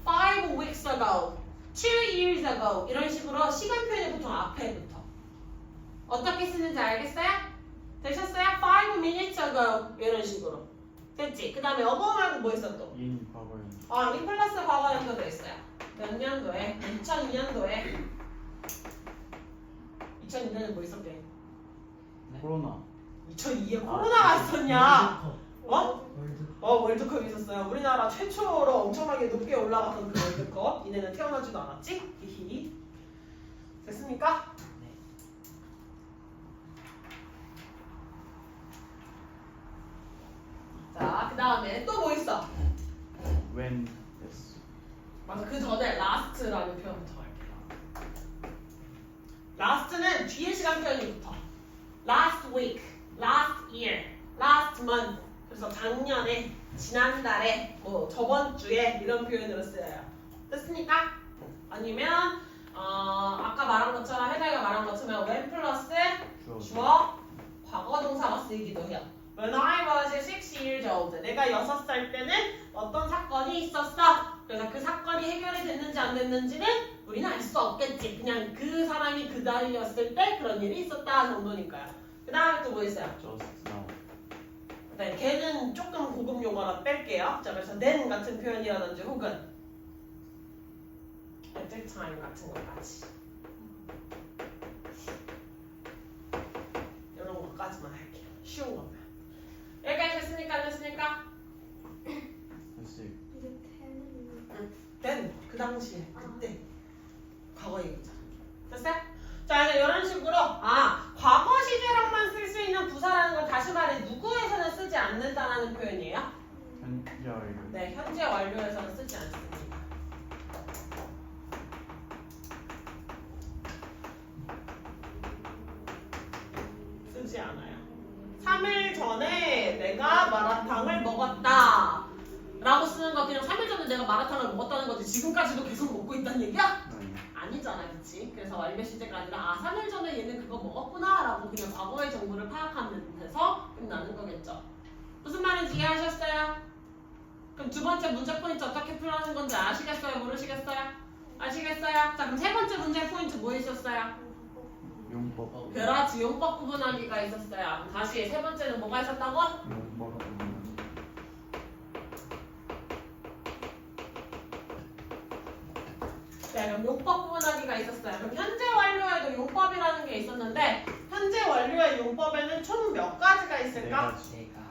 5 weeks ago, 2 years ago 이런 식으로 시간 표현이 보통 앞에 붙어. 어떻게 쓰는지 알겠어요? 되셨어요? 5 minutes ago 이런 식으로. 됐지? 그 다음에 ago 말고 뭐 있어 또? in 과거형. 인 플러스 과거형도 있어요. 몇 년도에? 2002년도에 2002년에 뭐 있었대? 코로나. 2002에 코로나가 있었냐? 월드컵 있었어요. 우리나라 최초로 엄청나게 높게 올라갔던 그 월드컵. 이내는 태어나지도 않았지? 히히. 됐습니까? 자, 그 다음에 또 뭐 있어? when yes. 맞아, 그 전에 last라는 표현부터 할게요. last는 뒤에 시간 표현이 붙어. last week, last year, last month. 그래서 작년에, 지난달에, 뭐 저번 주에 이런 표현으로 쓰여요. 됐습니까? 아니면 아까 말한 것처럼 해달이가 말한 것처럼 when 플러스 주어 과거 동사가 쓰이기도 해요. When I was 6 years old. 내가 6살 때는 어떤 사건이 있었어. 그래서 그 사건이 해결이 됐는지 안 됐는지는 우리는 알 수 없겠지. 그냥 그 사람이 그 나이였을 때 그런 일이 있었다 정도니까요. 그 다음에 또 뭐 있어요? just now. 네, 걔는 조금 고급 용어라 뺄게요. 자, 그래서 then 같은 표현이라든지 혹은 at that time 같은 것까지. 이런 것까지만 할게요. 쉬운 거면. 여기까지 됐습니까? 안 됐습니까? 됐어요. 이제 태는 then 그 당시에. 과거이자. 됐어요? 자, 이제 이런 식으로 과거 시제랑만 쓸 수 있는 부사라는 건 다시 말해 누구에서는 쓰지 않는다라는 표현이에요. 현재 완료. 네, 현재 완료에서는 쓰지 않습니다. 쓰지 않아요. 3일 전에 내가 마라탕을 먹었다 라고 쓰는 거 그냥 3일 전에 내가 마라탕을 먹었다는 거지 지금까지도 계속 먹고 있다는 얘기야? 아니. 아니잖아, 그치? 그래서 완료 시제가 아니라 3일 전에 얘는 그거 먹었구나 라고 그냥 과거의 정보를 파악하면서 끝나는 거겠죠. 무슨 말인지 이해하셨어요? 그럼 두 번째 문제 포인트 어떻게 풀어가는 건지 아시겠어요? 모르시겠어요? 아시겠어요? 자, 그럼 세 번째 문제 포인트 뭐 있었어요? 용법. 그렇지, 용법 구분하기가 있었어요. 다시 세 번째는 뭐가 있었다고? 용법 구분. 네, 그럼 용법 구분하기가 있었어요. 그럼 현재 완료에도 용법이라는 게 있었는데 현재 완료의 용법에는 총 몇 가지가 있을까?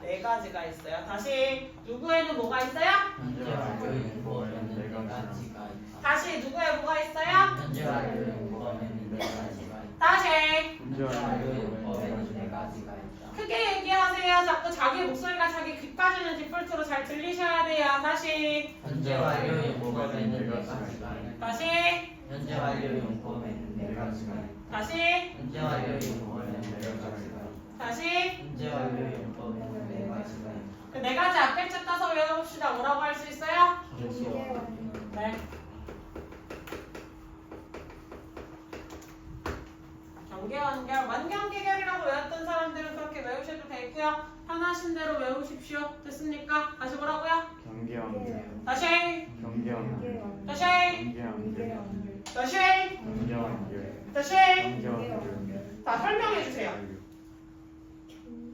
네 가지가 있어요. 다시 누구에는 뭐가 있어요? 현재 완료 용법에는 네 가지가 있다. 다시 누구에 뭐가 있어요? 현재 완료 용법에는 네 가지가 있다. 다시 현재 현재 완료 완료. 용법에는 네 가지가 있다. 크게 얘기하세요. 자꾸 자기 목소리가 자기 귀까지는 디폴트로 잘 들리셔야 돼요. 다시 현재 완료 용법에는 네 가지가 있다. 다시 현재 완료 용법에는 네 가지가 있다. 다시 현재 완료 용법에는 네 가지가 있다. 다시 현재 완료 용법에는 네 가지가 있다. 그 네 가지 앞글자 따서 외워봅시다. 뭐라고 할 수 있어요? 네. 경계 완결, 완경계결이라고 외웠던 사람들은 그렇게 외우셔도 되고요. 편하신 대로 외우십시오. 됐습니까? 다시 뭐라고요? 경계 완료. 다시 경계 완료. 다시 경계 완료. 다시 경계 완료. 다시 경계 완료. 다 설명해 주세요.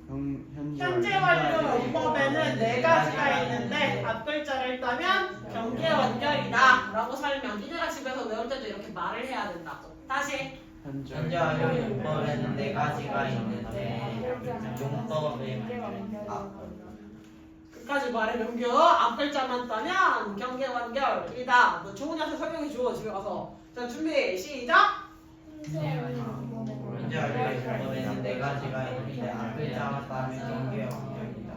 현재 현재 완료 용법에는 네 가지가 있는데 앞글자를 따면 경계 완결이다 라고 설명. 니네가 집에서 외울 때도 이렇게 말을 해야 된다고. 다시 현재 완료 용법에는 네 가지가 있는데 용법에는 끝까지 말해 명규. 앞글자만 따면 경계 완결이다. 너 좋은 녀석 설명해 줘 집에 가서. 자, 준비 시작. 현재 완료 용법에는 네 가지가 있는데 앞글자만 따면 경계 완결이다.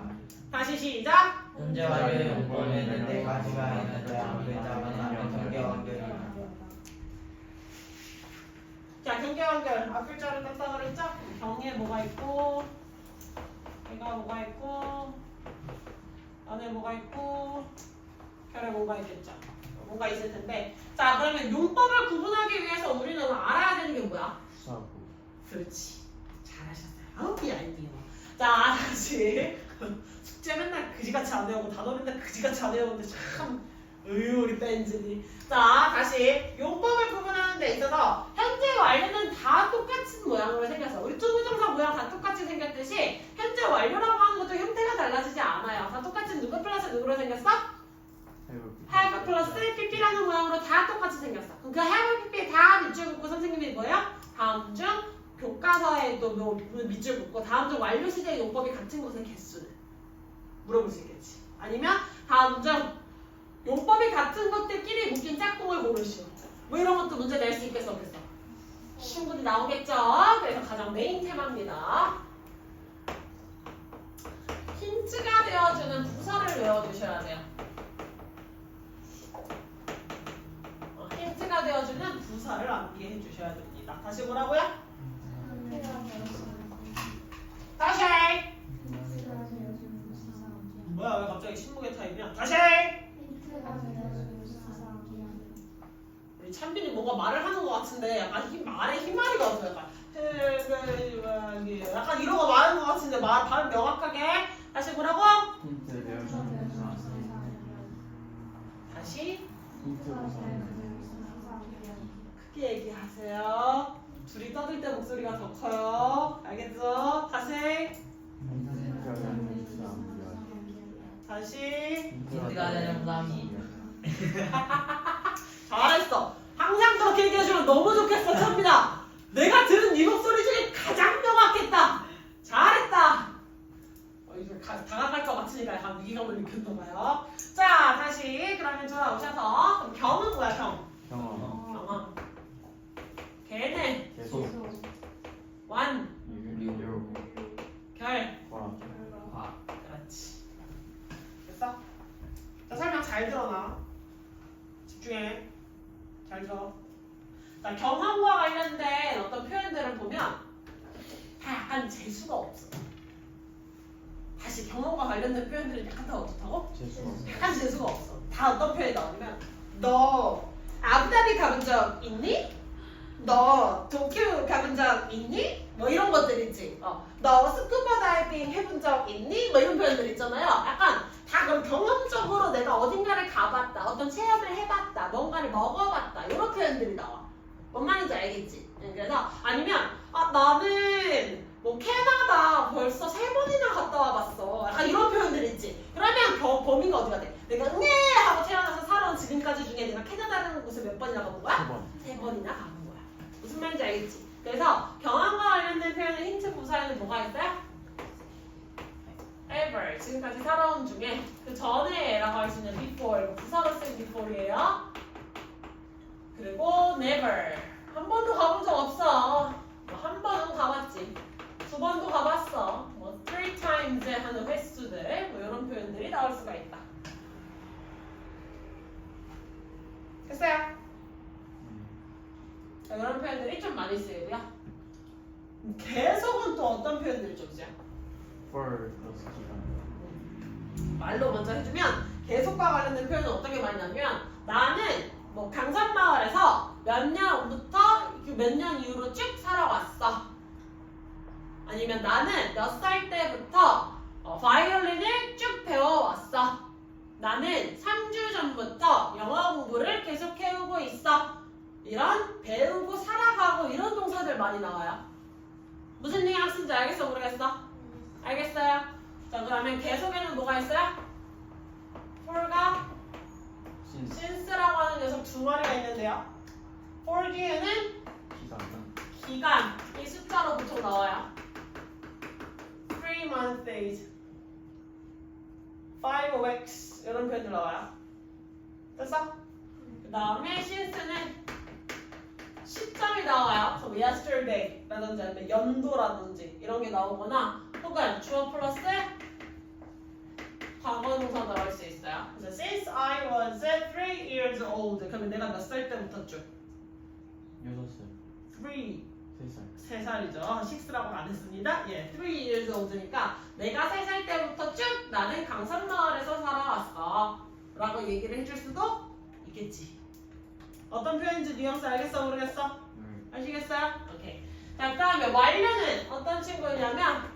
다시 시작. 현재 완료 용법에는 네 가지가 있는데 앞글자만 따면 경계 완결이다. 자, 경계 완결 앞글자를 땄다 그랬죠? 경에 뭐가 있고 얘가 뭐가 있고 안에 뭐가 있고 결에 뭐가 있겠죠? 뭐가 있을 텐데. 자, 그러면 용법을 구분하기 위해서 우리는 알아야 되는 게 뭐야? 수사부. 그렇지. 잘하셨어요. 아우, 얄미워. 자, 다시. 숙제 맨날 그지같이 안 외우고 단어 맨날 그지같이 안 외우는데 참 우리 뺀즈니. 자, 다시 용법을 구분하는 데 있어서 현재 완료는 다 똑같은 모양으로 생겼어. 우리 투부정사 모양 다 똑같이 생겼듯이 현재 완료라고 하는 것도 형태가 달라지지 않아요. 다 똑같이 누구 플러스 누구로 생겼어? have 플러스 pp라는 모양으로 다 똑같이 생겼어. 그럼 그 have pp 다 밑줄 긋고 선생님이 뭐예요? 다음 중 교과서에도 밑줄 긋고 다음 중 완료 시제의 용법이 같은 것의 개수는 물어볼 수 있겠지. 아니면 다음 중 용법이 같은 것들끼리 묶인 짝꿍을 고르시오. 뭐 이런 것도 문제 낼 수 있겠어, 없겠어? 충분히 나오겠죠? 그래서 가장 메인 테마입니다. 힌트가 되어주는 부사를 외워주셔야 돼요. 힌트가 되어주는 부사를 암기해 주셔야 됩니다. 다시 뭐라고요? 다시! 뭐야, 왜 갑자기 신무게 타임이야? 다시! 우리 찬빈이 뭔가 말을 하는 것 같은데 약간 말에 힘마리가 없어. 약간 이런 거 말하는 것 같은데 발음 명확하게. 다시 뭐라고? 힌트 내어주는 부사. 다시 힌트 부사. 크게 얘기하세요. 둘이 떠들 때 목소리가 더 커요. 알겠죠? 다시 힌트가 되는 부사. 다시 힌트가 되는 부사입니다. 잘했어. 항상 그렇게 얘기해주면 너무 좋겠어, 찬빈아. 내가 들은 네 목소리 중에 가장 명확했다. 잘했다. 이제 다가갈 것 같으니까 약간 위기감을 느꼈나봐요. 자, 다시 그러면 돌아오셔서 그럼 경은 뭐야, 경? 경험. 경험. 잘 들어. 자, 경험과 관련된 어떤 표현들을 보면 다 약간 재수가 없어. 다시 경험과 관련된 표현들은 약간 다 어떻다고? 재수가 없어. 약간 재수가 없어. 다 어떤 표현이 나오냐면 너 아부다비 가본 적 있니? 너 도쿄 가본 적 있니? 뭐 이런 것들 있지. 너 스쿠버 다이빙 해본 적 있니? 뭐 이런 표현들 있잖아요. 약간 다 그런 경험적으로 내가 어딘가를 가봤다, 어떤 체험을 해봤다, 뭔가를 먹어봤다 이런 표현들이 나와. 뭔 말인지 알겠지? 그래서 아니면 나는 뭐 캐나다 벌써 3번이나 갔다 와봤어. 약간 이런 표현들 있지. 그러면 범위가 어디가 돼? 내가 하고 태어나서 살아온 지금까지 중에 내가 캐나다라는 곳을 몇 번이나 가본 거야? 3번이나 가본 거야. 무슨 말인지 알겠지? 그래서 경험과 관련된 표현의 힌트 부사에는 뭐가 있어요? ever, 지금까지 살아온 중에 그 전에 라고 할 수 있는 before, 이거 부사로 쓴 before이에요. 그리고 never, 한 번도 가본 적 없어. 한 번은 가봤지. 2번도 가봤어. 뭐 3 times 하는 횟수들, 뭐 이런 표현들이 나올 수가 있다. 됐어요? 자, 이런 표현들이 좀 많이 쓰이고요. 계속은 또 어떤 표현들이 좀 쓰여? for 플러스 기간. 말로 먼저 해주면 계속과 관련된 표현은 어떻게 많이 나오냐면 나는 뭐 강산마을에서 몇 년부터 몇 년 이후로 쭉 살아왔어. 아니면 나는 몇 살 때부터 바이올린을 쭉 배워왔어. 나는 3주 전부터 영어 공부를 계속 해오고 있어. 이런 배우고 살아가고 이런 동사들 많이 나와요. 무슨 뉘앙스인지 쓰는지 알겠어? 모르겠어? 알겠어요? 자, 그러면 계속에는 뭐가 있어요? for가 since라고 하는 녀석 2마리가 있는데요. for 뒤에는 기간은 기간, 이 숫자로 보통 나와요. 3 months, 5 weeks 이런 표현들 나와요. 됐어? 그 다음에 since는 시점이 나와요. 그래서 yesterday라든지 아니면 연도라든지 이런 게 나오거나 혹은 주어 플러스 과거 동사 나올 수 있어요. 그래서 since I was 3 years old 그러면 내가 몇 살 때부터 쭉? 6살, 3 3살. 3살이죠. 6라고 안 했습니다. 예, 3 years old니까 내가 3살 때부터 쭉 나는 강산마을에서 살아왔어 라고 얘기를 해줄 수도 있겠지. 어떤 표현인지 뉘앙스 알겠어? 모르겠어? 아시겠어요? 오케이. 자, 그 다음에 완료는 어떤 친구냐면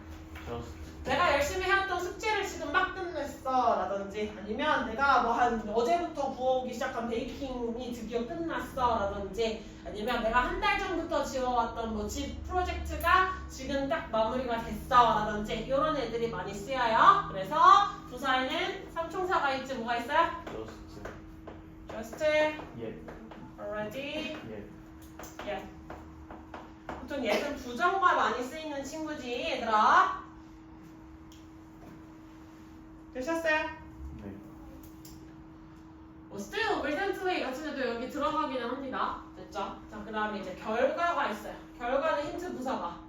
just 내가 열심히 해왔던 숙제를 지금 막 끝냈어 라든지 아니면 내가 뭐 한 어제부터 구워오기 시작한 베이킹이 드디어 끝났어 라든지 아니면 내가 한 달 전부터 지어왔던 뭐 집 프로젝트가 지금 딱 마무리가 됐어 라든지 이런 애들이 많이 쓰여요. 그래서 부사에는 삼총사가 있지 뭐가 있어요? just just, yet already, yet yeah. 보통 얘는 부정과 많이 쓰이는 친구지 얘들아. 되셨어요? 네. 뭐 still, recently 같은 애도 여기 들어가기는 합니다. 됐죠? 자, 그 다음에 이제 결과가 있어요. 결과는 힌트 부사가.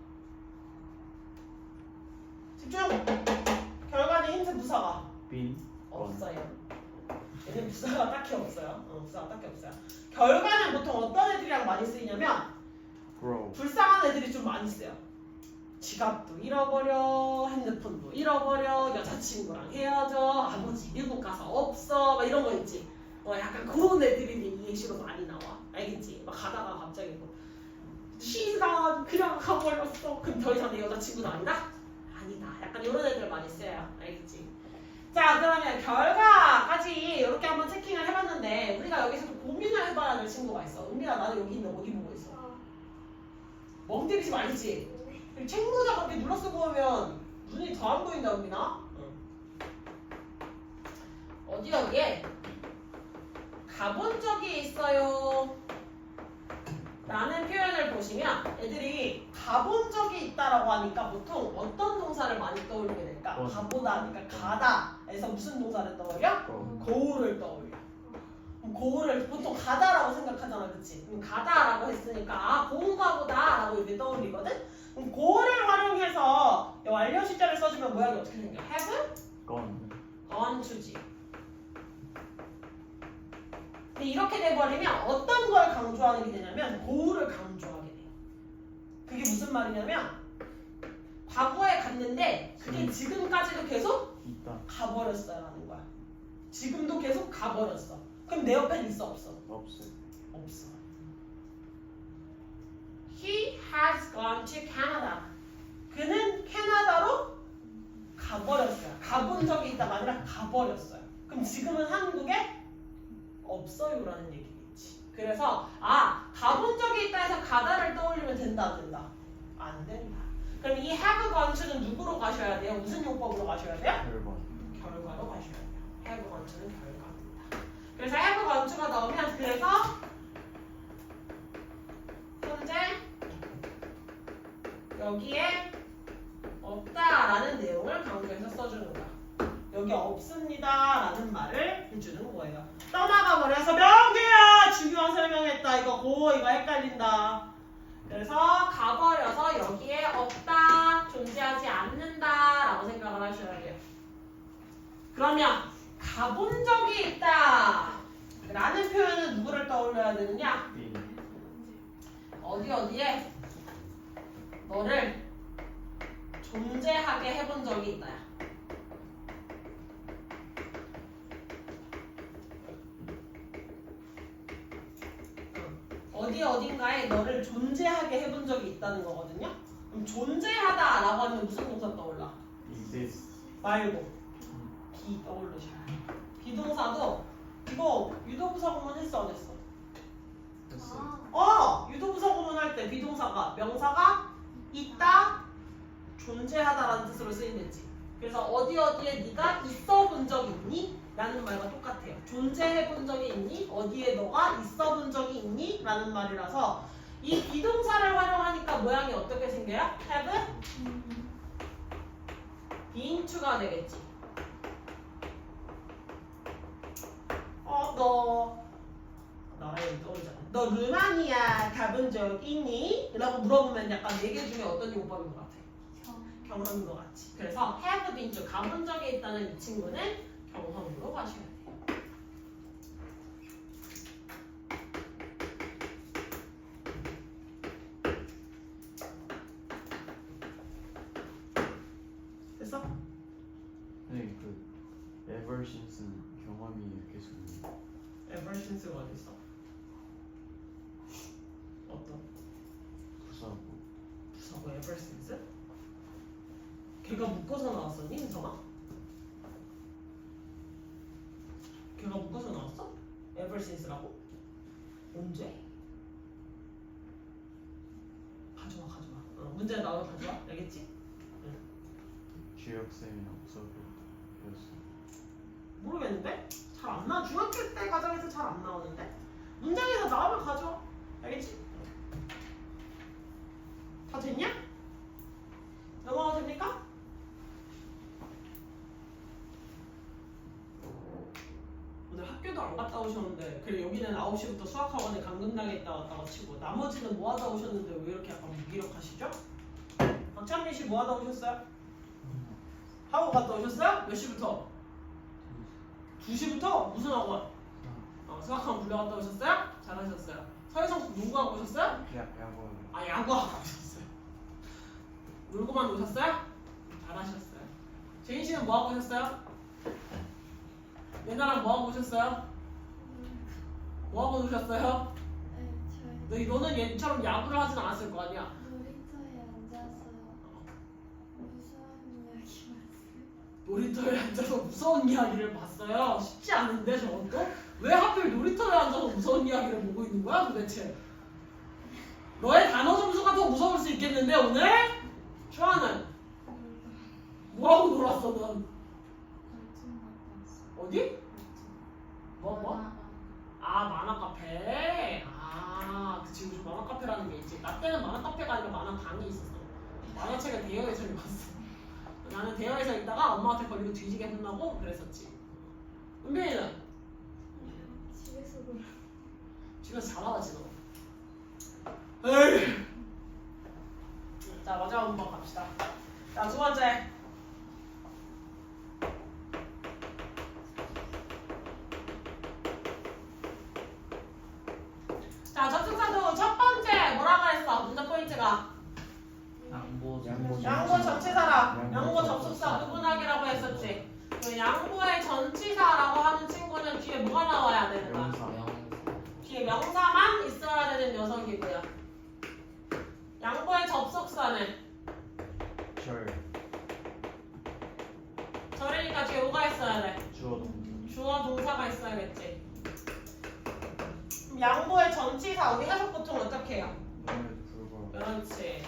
집중! 결과는 힌트 부사가. been 없어요. 얘는 부사가 딱히 없어요. 부사가 딱히 없어요. 결과는 보통 어떤 애들이랑 많이 쓰이냐면 grow 불쌍한 애들이 좀 많이 쓰여. 지갑도 잃어버려, 핸드폰도 잃어버려, 여자친구랑 헤어져, 아버지 미국 가서 없어, 막 이런 거 있지. 약간 그런 애들이 이 예시로 많이 나와. 알겠지? 막 가다가 갑자기 뭐 시간 그냥 가버렸어. 그럼 더 이상 내 여자친구는 아니다? 아니다. 약간 이런 애들 많이 써요. 알겠지? 자, 그러면 결과까지 이렇게 한번 체킹을 해봤는데 우리가 여기서 좀 고민을 해봐야 될 친구가 있어. 은비야, 나는 여기 있는 어디 보고 있어? 멍 때리지 말지. 책 모자 그렇게 눌러쓰고 오면 눈이 더 안 보인다, 은비나? 어디 여기에 가본 적이 있어요 라는 표현을 보시면 애들이 가본 적이 있다라고 하니까 보통 어떤 동사를 많이 떠올리게 될까? 가보다, 그러니까 가다에서 무슨 동사를 떠올려? go를 떠올려. 고를 보통 가다라고 생각하잖아, 그치? 그럼 가다라고 했으니까 고인가 보다라고 이렇게 떠올리거든? 그럼 고를 활용해서 완료 시제를 써주면 모양이 어떻게 생겨? have? gone gone to지. 근데 이렇게 돼버리면 어떤 걸 하는 게 되냐면 고우를 강조하게 돼요. 그게 무슨 말이냐면 과거에 갔는데 그게 지금까지도 계속 있다. 가버렸어요 하는 거야. 지금도 계속 가버렸어. 그럼 내 옆엔 있어 없어? 없어요. 없어. He has gone to Canada. 그는 캐나다로 가버렸어요. 가본 적이 있다가 아니라 가버렸어요. 그럼 지금은 한국에 없어요라는 얘기겠지. 그래서 가본 적이 있다 해서 가다를 떠올리면 된다 안 된다? 안 된다. 그럼 이 have gone to는 누구로 가셔야 돼요? 무슨 용법으로 가셔야 돼요? 결과. 결과로 가셔야 돼요. have gone to는 결과입니다. 그래서 have gone to가 나오면 그래서 현재 여기에 없다라는 내용을 강조해서 써주는 거야. 여기 없습니다라는 말을 해주는 거예요. 떠나가 버려서 명기야 중요한 설명했다. 이거 헷갈린다. 그래서 가버려서 여기에 없다, 존재하지 않는다라고 생각을 하셔야 돼요. 그러면 가본 적이 있다 라는 표현은 누구를 떠올려야 되느냐? B. 어디에 너를 존재하게 해본 적이 있다. 어딘가에 너를 존재하게 해본 적이 있다는 거거든요. 그럼 존재하다라고 하면 무슨 동사 떠올라? exist. 말고 be 떠올르셔야 돼요. 비동사도 이거 유도부사 구문 했어 안 했어? 됐어요. 유도부사 구문 할 때 비동사가 명사가 있다, 존재하다라는 뜻으로 쓰이는지. 그래서 어디에 네가 있어 본 적 있니? 라는 말과 똑같아요. 존재해 본 적이 있니? 어디에 너가 있어 본 적이 있니? 라는 말이라서 이 비동사를 활용하니까 모양이 어떻게 생겨요? have been to가 되겠지. 너 루마니아 가본 적 있니? 라고 물어보면 약간 4개 중에 어떤 용법인 것 같아? 경험인 것 같지. 그래서 have been to 가본 적이 있다는 이 친구는 경험으로 가셔야 돼요. 됐어? 네, ever since 경험이 계속 ever since가 어디 있어? 어떤? 부사고. 부사고 ever since? 걔가 묶어서 나왔었니, 인성아? 걔가 묶어서 나왔어? ever since라고? 언제? 가져와. 문제 나오면 가져와. 알겠지? 주역쌤이랑 수업을 배웠어요. 모르겠는데? 잘 안 나와. 중학교 때 과정에서 잘 안 나오는데? 문장에서 나오면 가져와. 알겠지? 다 됐냐? 넘어가도 됩니까? 오늘 학교도 안 갔다 오셨는데 그래 여기는 9시부터 수학학원에 감금당에 있다 왔다가 치고 나머지는 뭐 하다 오셨는데 왜 이렇게 약간 무기력하시죠? 박찬민 씨 뭐 하다 오셨어요? 하고 갔다 오셨어요? 몇 시부터? 2시부터? 무슨 학원? 수학학원 불려갔다 오셨어요? 잘하셨어요. 서혜성 농구하고 오셨어요? 야구. 야구하고 오셨어요. 놀고만 오셨어요? 잘하셨어요. 제인 씨는 뭐 하고 오셨어요? 얘나랑 뭐 하고 오셨어요? 뭐 하고 오셨어요? 너는 얘처럼 야구를 하진 않았을 거 아니야? 놀이터에 앉아서 무서운 이야기 봤어요. 놀이터에 앉아서 무서운 이야기를 봤어요. 쉽지 않은데 저것도? 왜 하필 놀이터에 앉아서 무서운 이야기를 보고 있는 거야 도대체? 너의 단어 점수가 더 무서울 수 있겠는데 오늘? 주아는? 뭐하고 놀았어 넌? cartoon 봤어. 어디? 뭐? 만화 카페. 그치 요즘 만화 카페라는 게 있지. 나 때는 만화 카페가 아니라 만화 방이 있었어. 만화책을 대여해서 읽었어. 나는 대여해서 읽다가 엄마한테 걸리고 뒤지게 혼나고 그랬었지. 은빈이는? 집에서 놀아. 집에서 잘하지 너. 에이. 자 마지막 문법 갑시다. 자 2번째. 자 자, 접속사도 첫 번째 뭐라고 했어? 문제 포인트가 양보 양보 전치사라. 양보 접속사 구분하기라고 했었지. 그 양보의 전치사라고 하는 친구는 뒤에 뭐가 나와야 되는 거야? 명사. 뒤에 명사만 있어야 되는 녀석이고요. 양보의 접속사는 절. 저리니까 뒤에 뭐가 있어야 돼? 주어 동사. 주어 동사가 있어야겠지. 그럼 양보의 전치사 우리 해석 보통 어떻게 해요? 그럼에도 불구하고. 그렇지.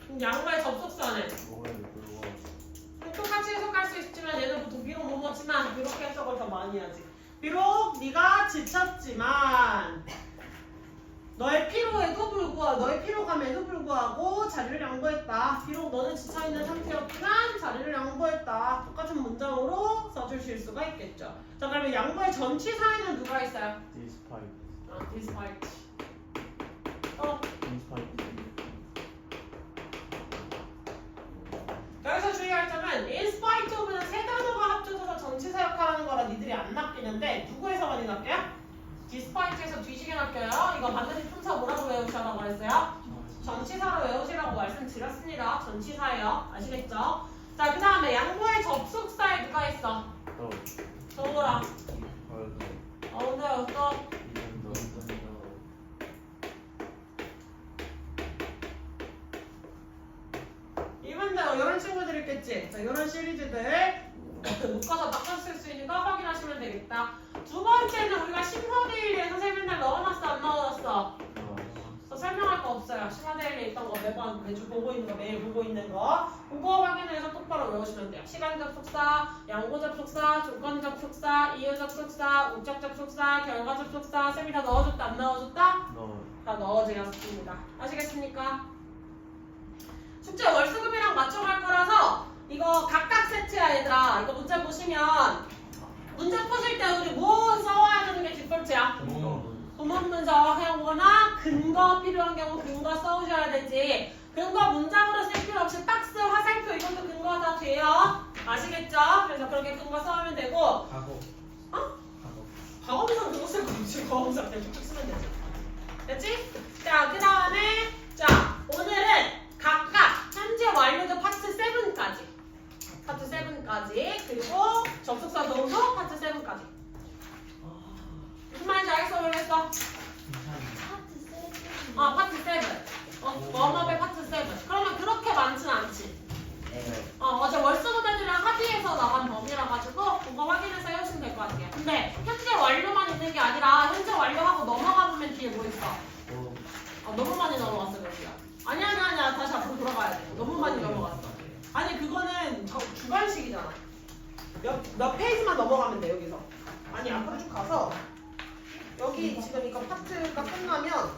그럼 양보의 접속사는 뭐에도 불구하고. 똑같이 해석할 수 있지만 얘는 보통 비록 뭐뭐지만 이렇게 해석을 더 많이 하지. 비록 네가 지쳤지만 너의 피로에도 불구하고 너의 피로감에도 불구하고 자리를 양보했다. 비록 너는 지쳐있는 상태였지만 자리를 양보했다. 똑같은 문장으로 써주실 수가 있겠죠. 자, 그러면 양보의 전치사에는 누가 있어요? Despite. despite. Despite. 여기서 주의할 점은 in spite of는 세 단어가 합쳐져서 전치사 역할하는 거라 니들이 안 낚이는데 누구에서 많이 낚여요? despite에서 뒤지게 낚여요. 이거 반드시 품사 뭐라고 외우시라고 그랬어요? 전치사로 외우시라고 말씀드렸습니다. 전치사예요. 아시겠죠? 자, 그 다음에 양보의 접속사에 누가 있어? 더. 정보라. 더. 근데요 또 이건 더. 이분들 이런 친구들 있겠지? 자, 이런 시리즈들 묶어서 바꿔 쓸 수 있는 거 확인하시면 되겠다. 두 번째는 우리가 심화데일리에 선생님 맨날 넣어놨어 안 넣어놨어? 저 설명할 거 없어요. 심화데일리에 있던 거 매번 매주 보고 있는 거 매일 보고 있는 거 그거 확인해서 똑바로 외우시면 돼요. 시간 접속사, 양보 접속사, 조건 접속사, 이유 접속사, 목적 접속사, 결과 접속사 쌤이 다 넣어줬다 안 넣어줬다? 너. 다 넣어드렸습니다. 아시겠습니까? 숙제 월수금이랑 맞춰갈 거라서 이거 각각 세트야 얘들아. 이거 문제 보시면 문제 푸실 때 우리 뭐 써와야 되는 게 뒷번째야? 도문 문서 해오거나 근거 필요한 경우 근거 써오셔야 되지. 근거 문장으로 쓸 필요 없이 박스, 화살표 이것도 근거가 다 돼요. 아시겠죠? 그래서 그렇게 근거 써오면 되고 과거 과거분석 그거 쓸 거 없지. 과거분석 그냥 쭉쭉 쓰면 되지. 됐지? 자, 그 다음에 자 오늘은 각각 현재 완료도 파트 7까지 파트 7까지 그리고 접속사 도움도 파트 7까지 무슨 말인지 알겠어? 모르겠어? 파트 세븐. 파트 7 웜업의 파트 7 그러면 그렇게 많진 않지. 어제 월수금애들이랑 합의해서 나간 범위라 가지고 그거 확인해서 해오시면 될 것 같아요. 근데 현재 완료만 있는 게 아니라 현재 완료하고 넘어가 보면 뒤에 뭐 있어? 너무 많이 넘어갔어 여기야. 아니야 다시 앞으로 돌아가야 돼. 너무 많이 넘어갔어. 아니 그거는 주관식이잖아. 몇 페이지만 넘어가면 돼 여기서. 아니 앞으로 쭉 가서 여기 지금 이거 파트가 끝나면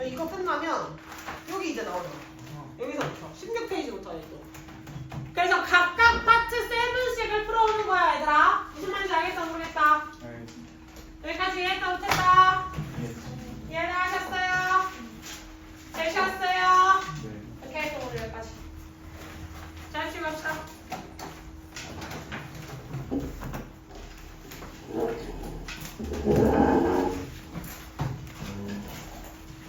이거 끝나면 여기 이제 나오죠. 여기서부터 16페이지부터 또. 그래서 각각 파트 7씩을 풀어오는 거야 얘들아. 무슨 말인지 알겠어 모르겠다. 여기까지 해서